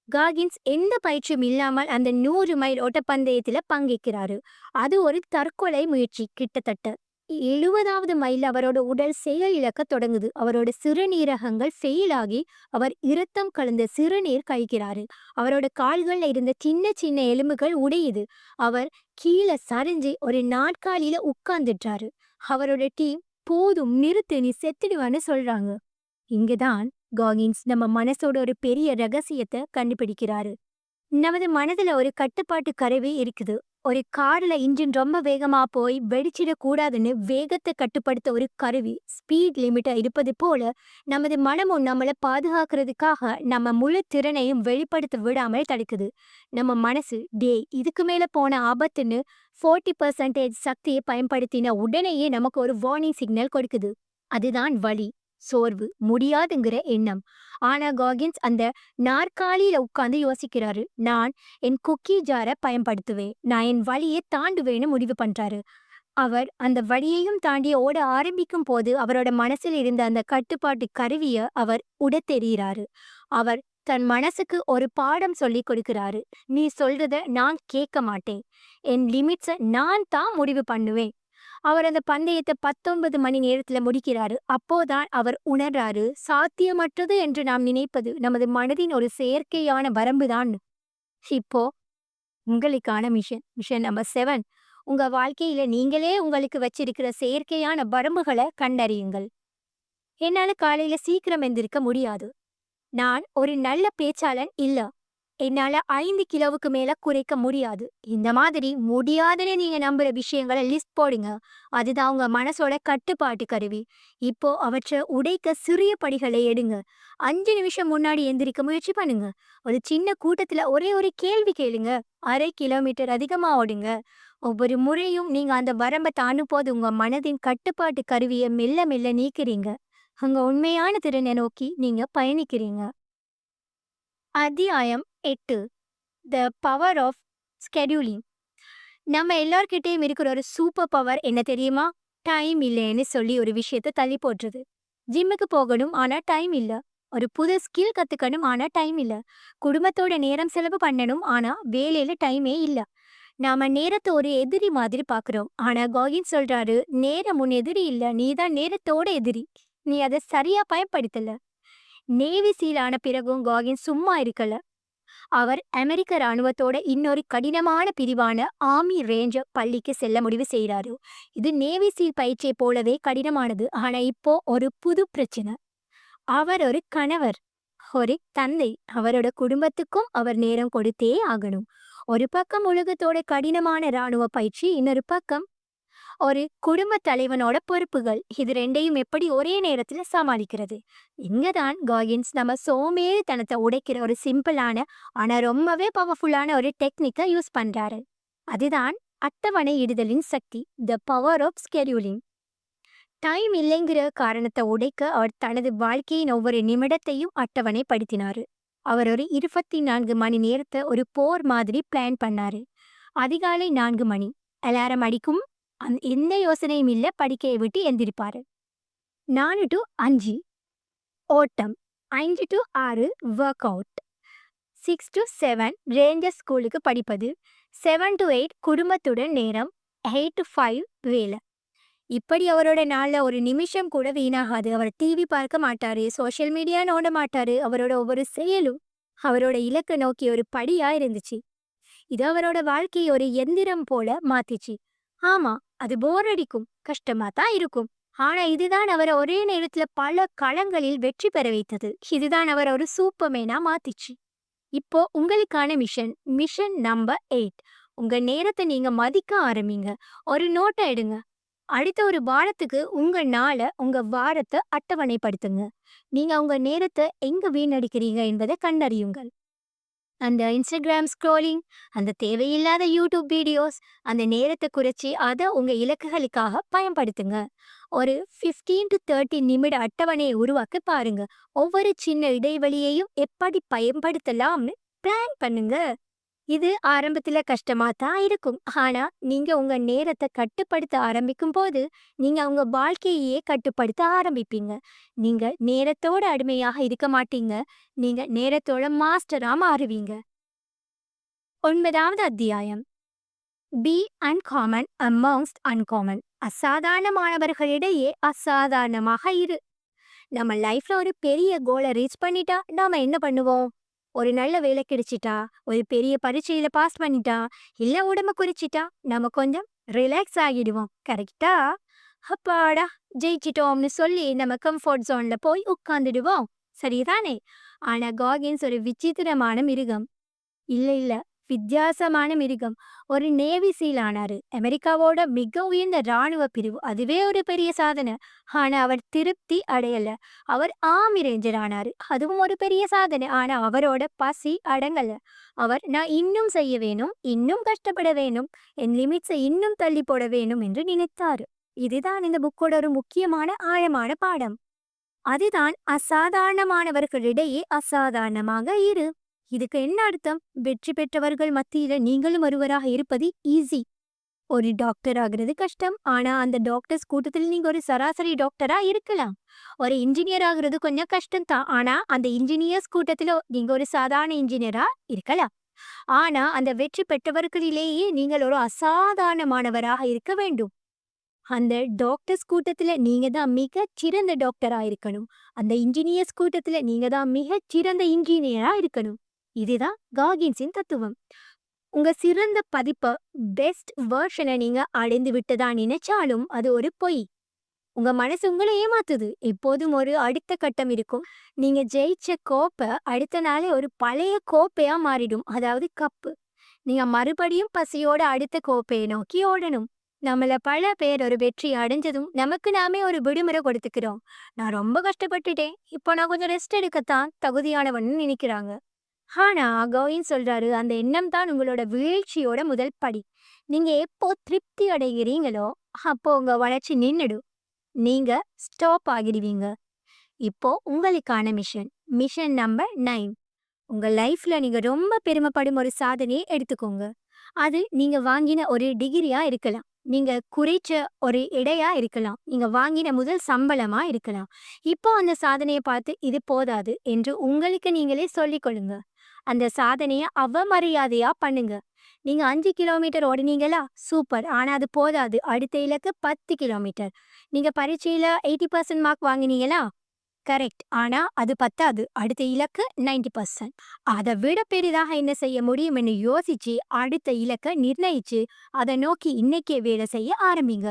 காகின்ஸ் எந்த பயிற்சியும் இல்லாமல் அந்த 100 மைல் ஓட்டப்பந்தயத்துல பங்கேற்கிறாரு. அது ஒரு தற்கொலை முயற்சி. கிட்டத்தட்ட 70வது மைல் அவரோட உடல் செயல் இழக்க தொடங்குது. அவரோட சிறுநீரகங்கள் ஃபெயில் ஆகி அவர் இரத்தம் கலந்த சிறுநீர் கழிக்கிறாரு. அவரோட கால்கள்ல இருந்த சின்ன சின்ன எலும்புகள் உடையுது. அவர் கீழே சரிஞ்சு ஒரு நாட்காலியில உட்கார்ந்துட்டாரு. அவரோட டீம் போதும் நிறுத்து, நீ செத்துடுவான்னு சொல்றாங்க. இங்கதான் காகின்ஸ் நம்ம மனசோட ஒரு பெரிய ரகசியத்தை கண்டுபிடிக்கிறாரு. நமது மனதுல ஒரு கட்டுப்பாட்டு கருவி இருக்குது. ஒரு கார்ல இன்ஜின் ரொம்ப வேகமா போய் வெடிச்சிடக் கூடாதுன்னு வேகத்தை கட்டுப்படுத்த ஒரு கருவி, ஸ்பீட் லிமிட்டா இருப்பது போல நமது மனமும் நம்மளை பாதுகாக்கிறதுக்காக நம்ம முழு திறனையும் வெளிப்படுத்த விடாமல் தடுக்குது. நம்ம மனசு இதுக்கு மேல போன ஆபத்துன்னு 40% சக்தியை பயன்படுத்தின உடனேயே நமக்கு ஒரு வார்னிங் சிக்னல் கொடுக்குது. அதுதான் வலி, சோர்வு, முடியாதுங்கிற எண்ணம். ஆனா காகின்ஸ் அந்த நாற்காலியில உட்கார்ந்து யோசிக்கிறாரு. நான் என் குக்கி ஜாரை பயன்படுத்துவேன், நான் என் வழியை தாண்டுவேன்னு முடிவு பண்றாரு. அவர் அந்த வழியையும் தாண்டி ஓட ஆரம்பிக்கும் போது அவரோட மனசில் இருந்த அந்த கட்டுப்பாட்டு கருவிய அவர் உடைத்தெறிகிறாரு. அவர் தன் மனசுக்கு ஒரு பாடம் சொல்லி கொடுக்கிறாரு. நீ சொல்றத நான் கேட்க மாட்டேன். என் லிமிட்ஸை நான் தான் முடிவு பண்ணுவேன். அவர் அந்த பந்தயத்தை 19 மணி நேரத்துல முடிக்கிறாரு. அப்போதான் அவர் உணர்றாரு, சாத்தியமற்றது என்று நாம் நினைப்பது நமது மனதின் ஒரு செயற்கையான வரம்புதான். இப்போ உங்களுக்கான மிஷன் நம்பர் 7. உங்க வாழ்க்கையில நீங்களே உங்களுக்கு வச்சிருக்கிற செயற்கையான வரம்புகளை கண்டறியுங்கள். என்னால காலையில சீக்கிரம் எந்திரிக்க முடியாது. நான் ஒரு நல்ல பேச்சாளன் இல்ல. என்னால 5 கிலோவுக்கு மேல குறைக்க முடியாது. இந்த மாதிரி முடியாதுன்னு நீங்க நம்புற விஷயங்களை லிஸ்ட் போடுங்க. அதுதான் உங்க மனசோட கட்டுப்பாட்டு கருவி. இப்போ அவற்றை உடைக்க சிறிய படிகளை எடுங்க. 5 நிமிஷம் முன்னாடி எந்திரிக்க முயற்சி பண்ணுங்க. ஒரு சின்ன கூட்டத்துல ஒரே ஒரு கேள்வி கேளுங்க. 1/2 கிலோமீட்டர் அதிகமா ஓடுங்க. ஒவ்வொரு முறையும் நீங்க அந்த வரம்பை தாண்டும் போது உங்க மனதின் கட்டுப்பாட்டு கருவியை மெல்ல மெல்ல நீக்கிறீங்க. உங்க உண்மையான திறனை நோக்கி நீங்க பயணிக்கிறீங்க. அத்தியாயம் 8. The power of scheduling. நம்ம எல்லார்கிட்டயும் இருக்கிற ஒரு சூப்பர் பவர் என்ன தெரியுமா? டைம் இல்லைன்னு சொல்லி ஒரு விஷயத்த தள்ளி போட்டுருது. ஜிம்முக்கு போகணும், ஆனா டைம் இல்ல. ஒரு புது ஸ்கில் கத்துக்கணும், ஆனா டைம் இல்ல. குடும்பத்தோட நேரம் செலவு பண்ணணும், ஆனா வேலையில டைமே இல்ல. நாம நேரத்த ஒரு எதிரி மாதிரி பார்க்குறோம். ஆனா காகின் சொல்றாரு, "நேரம் உன் எதிரி இல்ல. நீ தான் நேரத்தோட எதிரி. நீ அத சரியா பயன்படுத்தல." நேவி சீல் ஆன பிறகும் காகின் சும்மா இருக்கல. அவர் அமெரிக்க ராணுவத்தோட இன்னொரு கடினமான பிரிவான ஆர்மி ரேஞ்சர் பள்ளிக்கு செல்ல முடிவு செய்றாரு. இது நேவி சீல் பயிற்சியை போலவே கடினமானது. ஆனா இப்போ ஒரு புது பிரச்சனை. அவர் ஒரு கணவர், ஒரு தந்தை. அவரோட குடும்பத்துக்கும் அவர் நேரம் கொடுத்தே ஆகணும். ஒரு பக்கம் உலகத்தோட கடினமான ராணுவ பயிற்சி, இன்னொரு பக்கம் ஒரு குடும்ப தலைவனோட பொறுப்புகள். இது ரெண்டையும் எப்படி ஒரே நேரத்துல சமாளிக்கிறது? இங்கதான் காகின்ஸ் நம்ம சோம்பேறித்தனத்தை உடைக்கிற ஒரு சிம்பிளான ஆனா ரொம்பவே பவர்ஃபுல்லான ஒரு டெக்னிக்கை யூஸ் பண்றாரு. அதுதான் அட்டவணை இடுதலின் சக்தி, the power of scheduling. Time இல்லைங்கிற காரணத்தை உடைக்க அவர் தனது வாழ்க்கையின் ஒவ்வொரு நிமிடத்தையும் அட்டவணைப்படுத்தினாரு. அவர் ஒரு 24 மணி நேரத்தை ஒரு போர் மாதிரி பிளான் பண்ணாரு. அதிகாலை 4 மணி அலாரம் அடிக்கும். எந்த யோசனையும் இல்ல, படிக்கையை விட்டு எந்திரிப்பாரு. 4 to 5 ஓட்டம், 5 to 6 work out, 6 to 7 ranger ஸ்கூலுக்கு படிப்பது, 7 to 8 குடும்பத்துடன் நேரம், 8 to 5 வேலை. இப்படி அவரோட நாள்ல ஒரு நிமிஷம் கூட வீணாகாது. அவர் டிவி பார்க்க மாட்டாரு, சோஷியல் மீடியா நோண்ட மாட்டாரு. அவரோட ஒவ்வொரு செயலும் அவரோட இலக்கை நோக்கி ஒரு படியா இருந்துச்சு. இது அவரோட வாழ்க்கையை ஒரு எந்திரம் போல மாத்திச்சு. ஆமா, அது போர் அடிக்கும், கஷ்டமா தான் இருக்கும். ஆனா இதுதான் அவரை ஒரே நேரத்துல பல களங்களில் வெற்றி பெற வைத்தது. இதுதான் அவர் ஒரு சூப்பர்மேனா மாத்திச்சு. இப்போ உங்களுக்கான மிஷன், மிஷன் நம்பர் 8. உங்க நேரத்தை நீங்க மதிக்க ஆரம்பிங்க. ஒரு நோட்டை எடுங்க. அடுத்த ஒரு வாரத்துக்கு உங்க நாளை, உங்க வாரத்தை அட்டவணைப்படுத்துங்க. நீங்க உங்க நேரத்தை எங்க வீணடிக்கிறீங்க என்பதை கண்டறியுங்கள். அந்த இன்ஸ்டாகிராம் ஸ்க்ரோலிங், அந்த தேவையில்லாத யூடியூப் வீடியோஸ், அந்த நேரத்தை குறைச்சி அதை உங்க இலக்குகளுக்காக பயன்படுத்துங்க. ஒரு 15 to 30 நிமிட அட்டவணையை உருவாக்க பாருங்க. ஒவ்வொரு சின்ன இடைவெளியையும் எப்படி பயன்படுத்தலாம்னு பிளான் பண்ணுங்க. இது ஆரம்பத்துல கஷ்டமா தான் இருக்கும். ஆனா நீங்க உங்க நேரத்தை கட்டுப்படுத்த ஆரம்பிக்கும் போது நீங்க உங்க வாழ்க்கையே கட்டுப்படுத்த ஆரம்பிப்பீங்க. நீங்க நேரத்தோட அடிமையாக இருக்க மாட்டீங்க. நீங்க நேரத்தோட மாஸ்டரா மாறுவீங்க. 9வது அத்தியாயம். Be uncommon amongst uncommon. அசாதாரணமானவர்களிடையே அசாதாரணமாக இரு. நம்ம லைஃப்ல ஒரு பெரிய கோலை ரீச் பண்ணிட்டா நாம என்ன பண்ணுவோம்? ஒரு நல்ல வேலை கிடைச்சிட்டா, ஒரு பெரிய பரீட்சையில பாஸ் பண்ணிட்டா, இல்ல உடம்ப குறிச்சிட்டா நம்ம கொஞ்சம் ரிலாக்ஸ் ஆகிடுவோம். கரெக்டா? அப்பாடா, ஜெயிச்சிட்டோம்னு சொல்லி நம்ம கம்ஃபர்ட் ஜோன்ல போய் உட்கார்ந்துடுவோம். சரிதானே? ஆனா காகின்ஸ் ஒரு விசித்திரமான மிருகம். இல்ல இல்ல, வித்தியாசமான மிருகம். ஒரு நேவி சீல் ஆனாரு. அமெரிக்காவோட மிக உயர்ந்த ராணுவ பிரிவு. அதுவே ஒரு பெரிய சாதனை. ஆனா அவர் திருப்தி அடையல. அவர் ஆர்மி ரேஞ்சர் ஆனாரு. அதுவும் ஒரு பெரிய சாதனை. ஆனா அவரோட பசி அடங்கல. அவர் நான் இன்னும் செய்ய வேணும், இன்னும் கஷ்டப்பட வேணும், என் லிமிட்ஸை இன்னும் தள்ளி போட வேணும் என்று நினைத்தாரு. இதுதான் இந்த புக்கோட ஒரு முக்கியமான ஆழமான பாடம். அதுதான் அசாதாரணமானவர்களிடையே அசாதாரணமாக இரு. இதுக்கு என்ன அர்த்தம்? வெற்றி பெற்றவர்கள் மத்தியில நீங்களும் ஒருவராக இருப்பது ஈஸி. ஒரு டாக்டர் ஆகிறது கஷ்டம். ஆனா அந்த டாக்டர்ஸ் கூட்டத்தில் நீங்க ஒரு சராசரி டாக்டரா இருக்கலாம். ஒரு இன்ஜினியர் ஆகுறது கொஞ்சம் கஷ்டம் தான். ஆனா அந்த இன்ஜினியர்ஸ் கூட்டத்தில நீங்க ஒரு சாதாரண இன்ஜினியரா இருக்கலாம். ஆனா அந்த வெற்றி பெற்றவர்களிலேயே நீங்கள் ஒரு அசாதாரணமானவராக இருக்க வேண்டும். அந்த டாக்டர்ஸ் கூட்டத்துல நீங்க தான் மிகச் சிறந்த டாக்டரா இருக்கணும். அந்த இன்ஜினியர்ஸ் கூட்டத்துல நீங்க தான் மிகச் சிறந்த இன்ஜினியரா இருக்கணும். இதுதான் காகின்ஸின் தத்துவம். உங்க சிறந்த பதிப்ப, பெஸ்ட் வெர்ஷனை நீங்க அடைந்து விட்டதா நினைச்சாலும் அது ஒரு பொய். உங்க மனசு உங்களை ஏமாத்துது. எப்போதும் ஒரு அடுத்த கட்டம் இருக்கும். நீங்க ஜெயிச்ச கோப்பை அடுத்த நாளே ஒரு பழைய கோப்பையா மாறிடும். அதாவது கப்பு. நீங்க மறுபடியும் பசியோட அடுத்த கோப்பையை நோக்கி ஓடணும். நம்மள பல பேர் ஒரு வெற்றி அடைஞ்சதும் நமக்கு நாமே ஒரு விடுமுறை கொடுத்துக்கிறோம். நான் ரொம்ப கஷ்டப்பட்டுட்டேன், இப்போ நான் கொஞ்சம் ரெஸ்ட் எடுக்கத்தான் தகுதியானவன்னு நினைக்கிறாங்க. ஆனா கோயின் சொல்றாரு, அந்த எண்ணம் தான் உங்களோட வீழ்ச்சியோட முதல் படி. நீங்க எப்போ திருப்தி அடைகிறீங்களோ அப்போ உங்க வளர்ச்சி நின்னுடும். நீங்க ஸ்டாப் ஆகிடுவீங்க. இப்போ உங்களுக்கான மிஷன், மிஷன் நம்பர் 9. உங்க லைஃப்ல நீங்க ரொம்ப பெருமைப்படும் ஒரு சாதனையை எடுத்துக்கோங்க. அது நீங்க வாங்கின ஒரு டிகிரியா இருக்கலாம், நீங்க குறைச்ச ஒரு எடையா இருக்கலாம். நீங்க வாங்கின முதல் சம்பளமா இருக்கலாம். இப்போ அந்த சாதனைய பார்த்து இது போதாது என்று உங்களுக்கு நீங்களே சொல்லிக் கொள்ளுங்க. அந்த சாதனைய அவமரியாதையா பண்ணுங்க. நீங்க 5 கிலோமீட்டர் ஓடுனீங்களா? சூப்பர். ஆனா அது போதாது. அடுத்த இலக்கு 10 கிலோமீட்டர். நீங்க பரீட்சையில 80% மார்க் வாங்கினீங்களா? கரெக்ட். ஆனா அது பத்தாது. அடுத்த இலக்கு 90%. அத விட பெரிதாக என்ன செய்ய முடியும்னு யோசிச்சு, அடுத்த இலக்க நிர்ணயிச்சு, அத நோக்கி இன்னைக்கே வேலை செய்ய ஆரம்பிங்க.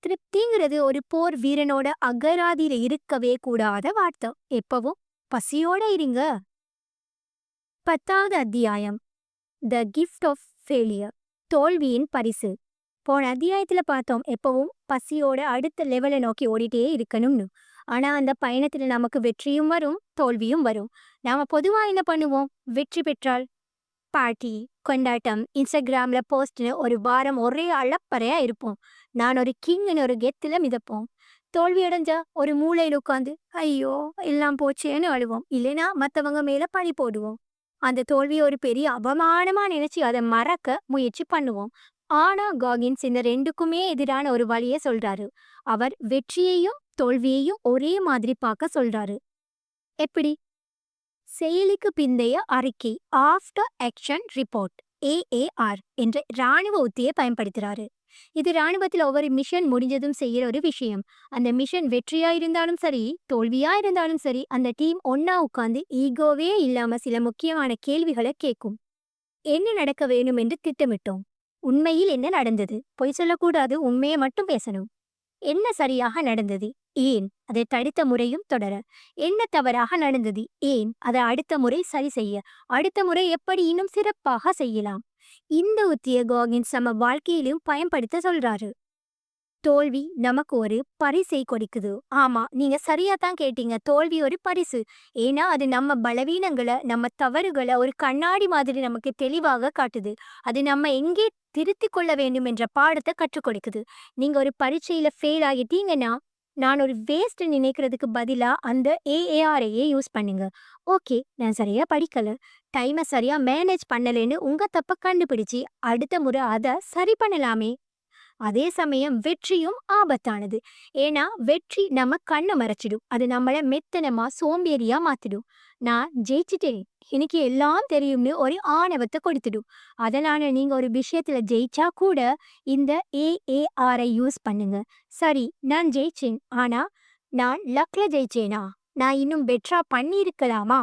திருப்திங்கிறது ஒரு போர் வீரனோட அகராதியில இருக்கவே கூடாத வார்த்தை. எப்பவும் பசியோட இருங்க. 10வது அத்தியாயம். The gift of failure. தோல்வியின் பரிசு. போன அத்தியாயத்துல பார்த்தோம் எப்பவும் பசியோட அடுத்த லெவலை நோக்கி ஓடிட்டே இருக்கணும்னு. ஆனா அந்த பயணத்துல நமக்கு வெற்றியும் வரும், தோல்வியும் வரும். நாம பொதுவா என்ன பண்ணுவோம்? வெற்றி பெற்றால் பார்ட்டி, கொண்டாட்டம், இன்ஸ்டாகிராம்ல போஸ்ட்னு ஒரு வாரம் ஒரே அளப்பறையா இருப்போம். நான் ஒரு கிங்னு ஒரு கெத்துல மிதப்போம். தோல்வி அடைஞ்சா ஒரு மூலையில உட்காந்து ஐயோ எல்லாம் போச்சேன்னு அழுவோம். இல்லைன்னா மத்தவங்க மேல பழி போடுவோம். அந்த தோல்வியை ஒரு பெரிய அவமானமா நினைச்சு அதை மறக்க முயற்சி பண்ணுவோம். ஆனா காகின்ஸ் இந்த ரெண்டுக்குமே எதிரான ஒரு வழியை சொல்றாரு. அவர் வெற்றியையும் தோல்வியையும் ஒரே மாதிரி பார்க்க சொல்றாரு. எப்படி? செயலுக்கு பிந்தைய அறிக்கை, ஆஃப்டர் ஆக்ஷன் ரிப்போர்ட், ஏஏஆர் என்ற இராணுவ உத்தியை பயன்படுத்துறாரு. இது இராணுவத்தில் ஒவ்வொரு மிஷன் முடிஞ்சதும் செய்யற ஒரு விஷயம். அந்த மிஷன் வெற்றியா இருந்தாலும் சரி, தோல்வியா இருந்தாலும் சரி, அந்த டீம் ஒன்னா உட்கார்ந்து ஈகோவே இல்லாம சில முக்கியமான கேள்விகளை கேட்கும். என்ன நடக்க வேணும் என்று திட்டமிட்டோம். உண்மையில் என்ன நடந்தது? பொய் சொல்லக்கூடாது, உண்மையை மட்டும் பேசணும். என்ன சரியாக நடந்தது? ஏன்? அதை தடுத்த முறையும் தொடர. என்ன தவறாக நடந்தது? ஏன்? அதை அடுத்த முறை சரி செய்ய. அடுத்த முறை எப்படி இன்னும் சிறப்பாக செய்யலாம். இந்த உத்திய காகின்ஸ் நம்ம வாழ்க்கையிலும் பயன்படுத்த சொல்றாரு. தோல்வி நமக்கு ஒரு பரிசை கொடுக்குது. ஆமா, நீங்க சரியா தான் கேட்டீங்க. தோல்வி ஒரு பரிசு. ஏன்னா அது நம்ம பலவீனங்களை, நம்ம தவறுகளை ஒரு கண்ணாடி மாதிரி நமக்கு தெளிவாக காட்டுது. அது நம்ம எங்கே திருத்திக் கொள்ள வேண்டும் என்ற பாடத்தை கற்றுக் கொடுக்குது. நீங்க ஒரு பரீட்சையில ஃபெயில் ஆகிட்டீங்கன்னா, நான் ஒரு வேஸ்ட் நினைக்கிறதுக்கு பதிலா அந்த ஏஏஆரையே யூஸ் பண்ணுங்க. ஓகே, நான் சரியா படிக்கல, டைமை சரியா மேனேஜ் பண்ணலன்னு உங்க தப்ப கண்டுபிடிச்சு அடுத்த முறை அதை சரி பண்ணலாமே. அதே சமயம் வெற்றியும் ஆபத்தானது. ஏன்னா வெற்றி நம்ம கண்ணை மறைச்சிடும். அது நம்மள மெத்தனமா சோம்பேறியா மாத்திடும். நான் ஜெயிச்சிட்டேன், எனக்கு எல்லாம் தெரியும்னு ஒரு ஆணவத்தை கொடுத்துடும். அதனால நீங்க ஒரு விஷயத்துல ஜெயிச்சா கூட இந்த ஏஏஆரை யூஸ் பண்ணுங்க. சரி, நான் ஜெயிச்சேன், ஆனா நான் லக்ல ஜெயிச்சேனா? நான் இன்னும் பெட்டரா பண்ணியிருக்கலாமா?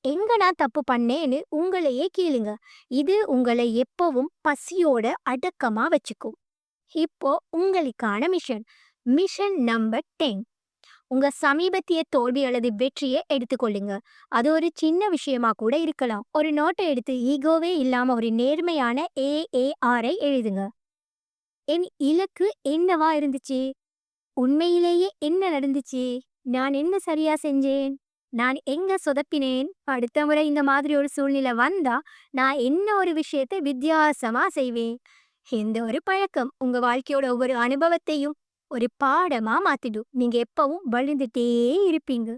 எங்க நான் தப்பு பண்ணேன்னு உங்களையே கேளுங்க. இது உங்களை எப்பவும் பசியோட அடக்கமா வச்சுக்கும். இப்போ உங்களுக்கான மிஷன். Mission number 10. உங்க சமீபத்திய தோல்வி அல்லது வெற்றியை எடுத்துக்கொள்ளுங்க. அது ஒரு சின்ன விஷயமா கூட இருக்கலாம். ஒரு நோட்டை எடுத்து ஈகோவே இல்லாம ஒரு நேர்மையான ஏஏஆரை எழுதுங்க. என் இலக்கு என்னவா இருந்துச்சு? உண்மையிலேயே என்ன நடந்துச்சு? நான் என்ன சரியா செஞ்சேன்? நான் எங்க சொதப்பினேன்? அடுத்த முறை இந்த மாதிரி ஒரு சூழ்நிலை வந்தா நான் என்ன ஒரு விஷயத்தை வித்தியாசமா செய்வேன். இந்த ஒரு பழக்கம் உங்க வாழ்க்கையோட ஒவ்வொரு அனுபவத்தையும் ஒரு பாடமா மாத்திடும். நீங்க எப்பவும் வளர்ந்துட்டே இருப்பீங்க.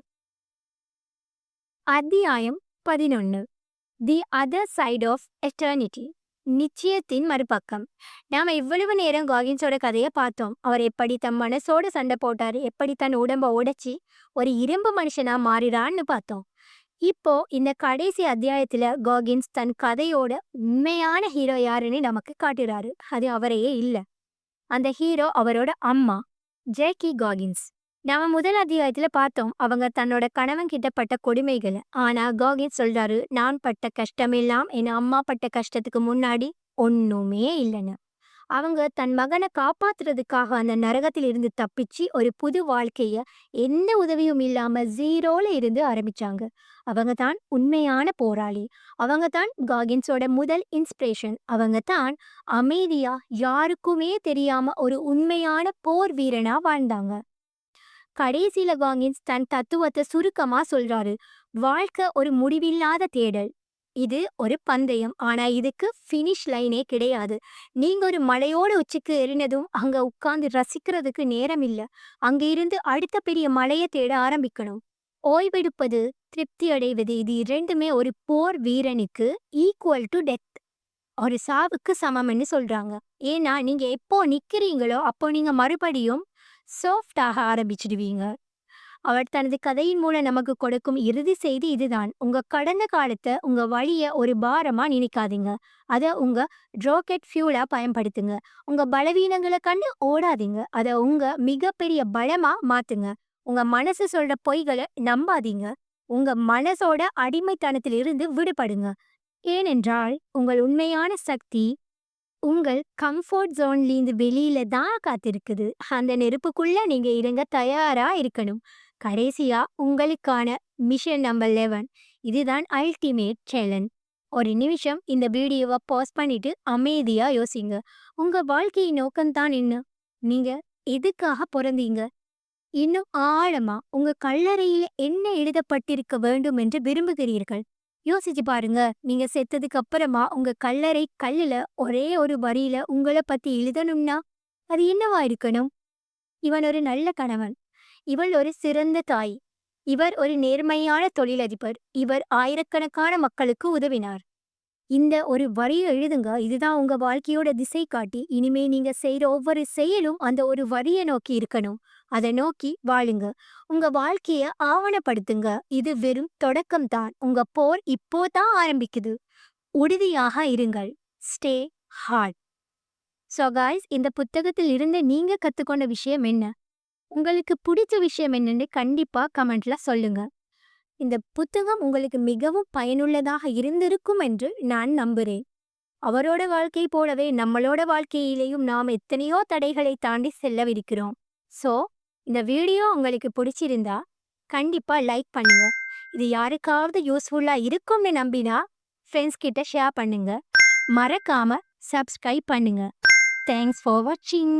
அத்தியாயம் 11. The other side of eternity. நிச்சயத்தின் மறுபக்கம். நாம இவ்வளவு நேரம் காகின்ஸோட கதையை பார்த்தோம். அவர் எப்படி தம் மனசோட சண்டை போட்டாரு, எப்படி தன் உடம்ப உடைச்சி ஒரு இரும்பு மனுஷனா மாறிறான்னு பார்த்தோம். இப்போ இந்த கடைசி அத்தியாயத்துல காகின்ஸ் தன் கதையோட உண்மையான ஹீரோ யாருன்னு நமக்கு காட்டுறாரு. அது அவரையே இல்ல. அந்த ஹீரோ அவரோட அம்மா, ஜேக்கி காகின்ஸ். நாம முதல் அத்தியாயத்துல பார்த்தோம் அவங்க தன்னோட கணவன் கிட்ட பட்ட கொடுமைகளை. ஆனா காகின்ஸ் சொல்றாரு, நான் பட்ட கஷ்டமெல்லாம் என் அம்மா பட்ட கஷ்டத்துக்கு முன்னாடி ஒண்ணுமே இல்லைன்னு. அவங்க தன் மகனை காப்பாத்துறதுக்காக அந்த நரகத்தில் இருந்து தப்பிச்சு ஒரு புது வாழ்க்கைய எந்த உதவியும் இல்லாம ஜீரோல இருந்து ஆரம்பிச்சாங்க. அவங்க தான் உண்மையான போராளி. அவங்க தான் காகின்ஸோட முதல் இன்ஸ்பிரேஷன். அவங்க தான் அமைதியா யாருக்குமே தெரியாம ஒரு உண்மையான போர் வீரனா வாழ்ந்தாங்க. கடைசியில காகின்ஸ் தன் தத்துவத்தை சுருக்கமா சொல்றாரு. வாழ்க்கை ஒரு முடிவில்லாத தேடல். இது ஒரு பந்தயம். ஆனா இதுக்கு ஃபினிஷ் லைனே கிடையாது. நீங்க ஒரு மலையோட உச்சிக்கு ஏறினதும் அங்க உட்கார்ந்து ரசிக்கிறதுக்கு நேரம் இல்ல. அங்க இருந்து அடுத்த பெரிய மலையை தேட ஆரம்பிக்கணும். ஓய்வெடுப்பது, திருப்தி அடைவது, இது இரண்டுமே ஒரு போர் வீரனுக்கு ஈக்குவல் டு டெத். ஒரு சாவுக்கு சமம்னு சொல்றாங்க. ஏன்னா, நீங்க எப்போ நிக்கிறீங்களோ, அப்போ நீங்க மறுபடியும் சாஃப்ட் ஆக ஆரம்பிச்சுடுவீங்க. அவர் தனது கதையின் மூலம் நமக்கு கொடுக்கும் இறுதி செய்தி இதுதான். உங்க கடந்த காலத்த, உங்க வலிய ஒரு பாரமா நினைக்காதீங்க. அத உங்க ராக்கெட் ஃபியூலா பயன்படுத்துங்க. உங்க பலவீனங்கள கண்டு ஓடாதீங்க. அத உங்க மிகப்பெரிய பலமா மாத்துங்க. உங்க மனசு சொல்ற பொய்கள நம்பாதீங்க. உங்க மனசோட அடிமைத்தனத்திலிருந்து விடுபடுங்க. ஏனென்றால், உங்கள் உண்மையான சக்தி உங்கள் கம்ஃபோர்ட் ஜோன்லேருந்து வெளியில தான் காத்திருக்குது. அந்த நெருப்புக்குள்ள நீங்க இறங்க தயாரா இருக்கணும். கடைசியா உங்களுக்கான மிஷன் நம்பர் 11. இதுதான் அல்டிமேட் சேலஞ்ச். ஒரு நிமிஷம் இந்த வீடியோவ பாஸ் பண்ணிட்டு அமைதியா யோசிங்க. உங்க வாழ்க்கையின் நோக்கம் தான் என்ன? நீங்க எதுக்காக பொறந்தீங்க? இன்னும் ஆழமா உங்க கல்லறையில என்ன எழுதப்பட்டிருக்க வேண்டும் என்று விரும்புகிறீர்கள்? யோசிச்சு பாருங்க. நீங்க செத்ததுக்கு அப்புறமா உங்க கல்லறை கல்லுல ஒரே ஒரு வரியில உங்கள பத்தி எழுதணும்னா, அது என்னவா இருக்கணும்? இவன் ஒரு நல்ல கணவன். இவள் ஒரு சிறந்த தாய். இவர் ஒரு நேர்மையான தொழிலதிபர். இவர் ஆயிரக்கணக்கான மக்களுக்கு உதவினார். இந்த ஒரு வரிய எழுதுங்க. இதுதான் உங்க வாழ்க்கையோட திசை காட்டி. இனிமே நீங்க செய்ற ஒவ்வொரு செயலும் அந்த ஒரு வரிய நோக்கி இருக்கணும். அத நோக்கி வாழுங்க. உங்க வாழ்க்கைய ஆவணப்படுத்துங்க. இது வெறும் தொடக்கம் தான். உங்க போர் இப்போ தான் ஆரம்பிக்குது. உறுதியாக இருங்கள். Stay heart. ஸோ காய்ஸ், இந்த புத்தகத்தில் இருந்து நீங்க கத்துக்கொண்ட விஷயம் என்ன? உங்களுக்கு பிடிச்ச விஷயம் என்னன்னு கண்டிப்பா கமெண்ட்ல சொல்லுங்க. இந்த புத்தகம் உங்களுக்கு மிகவும் பயனுள்ளதாக இருந்திருக்கும் என்று நான் நம்புறேன். அவரோட வாழ்க்கை போலவே நம்மளோட வாழ்க்கையிலேயும் நாம் எத்தனையோ தடைகளை தாண்டி செல்லவிருக்கிறோம். ஸோ, இந்த வீடியோ உங்களுக்கு பிடிச்சிருந்தா கண்டிப்பா லைக் பண்ணுங்க. இது யாருக்காவது யூஸ்ஃபுல்லா இருக்கும்னு நம்பினா ஃப்ரெண்ட்ஸ் கிட்ட ஷேர் பண்ணுங்க. மறக்காம சப்ஸ்கிரைப் பண்ணுங்க. தேங்க்ஸ் ஃபார் வாட்சிங்.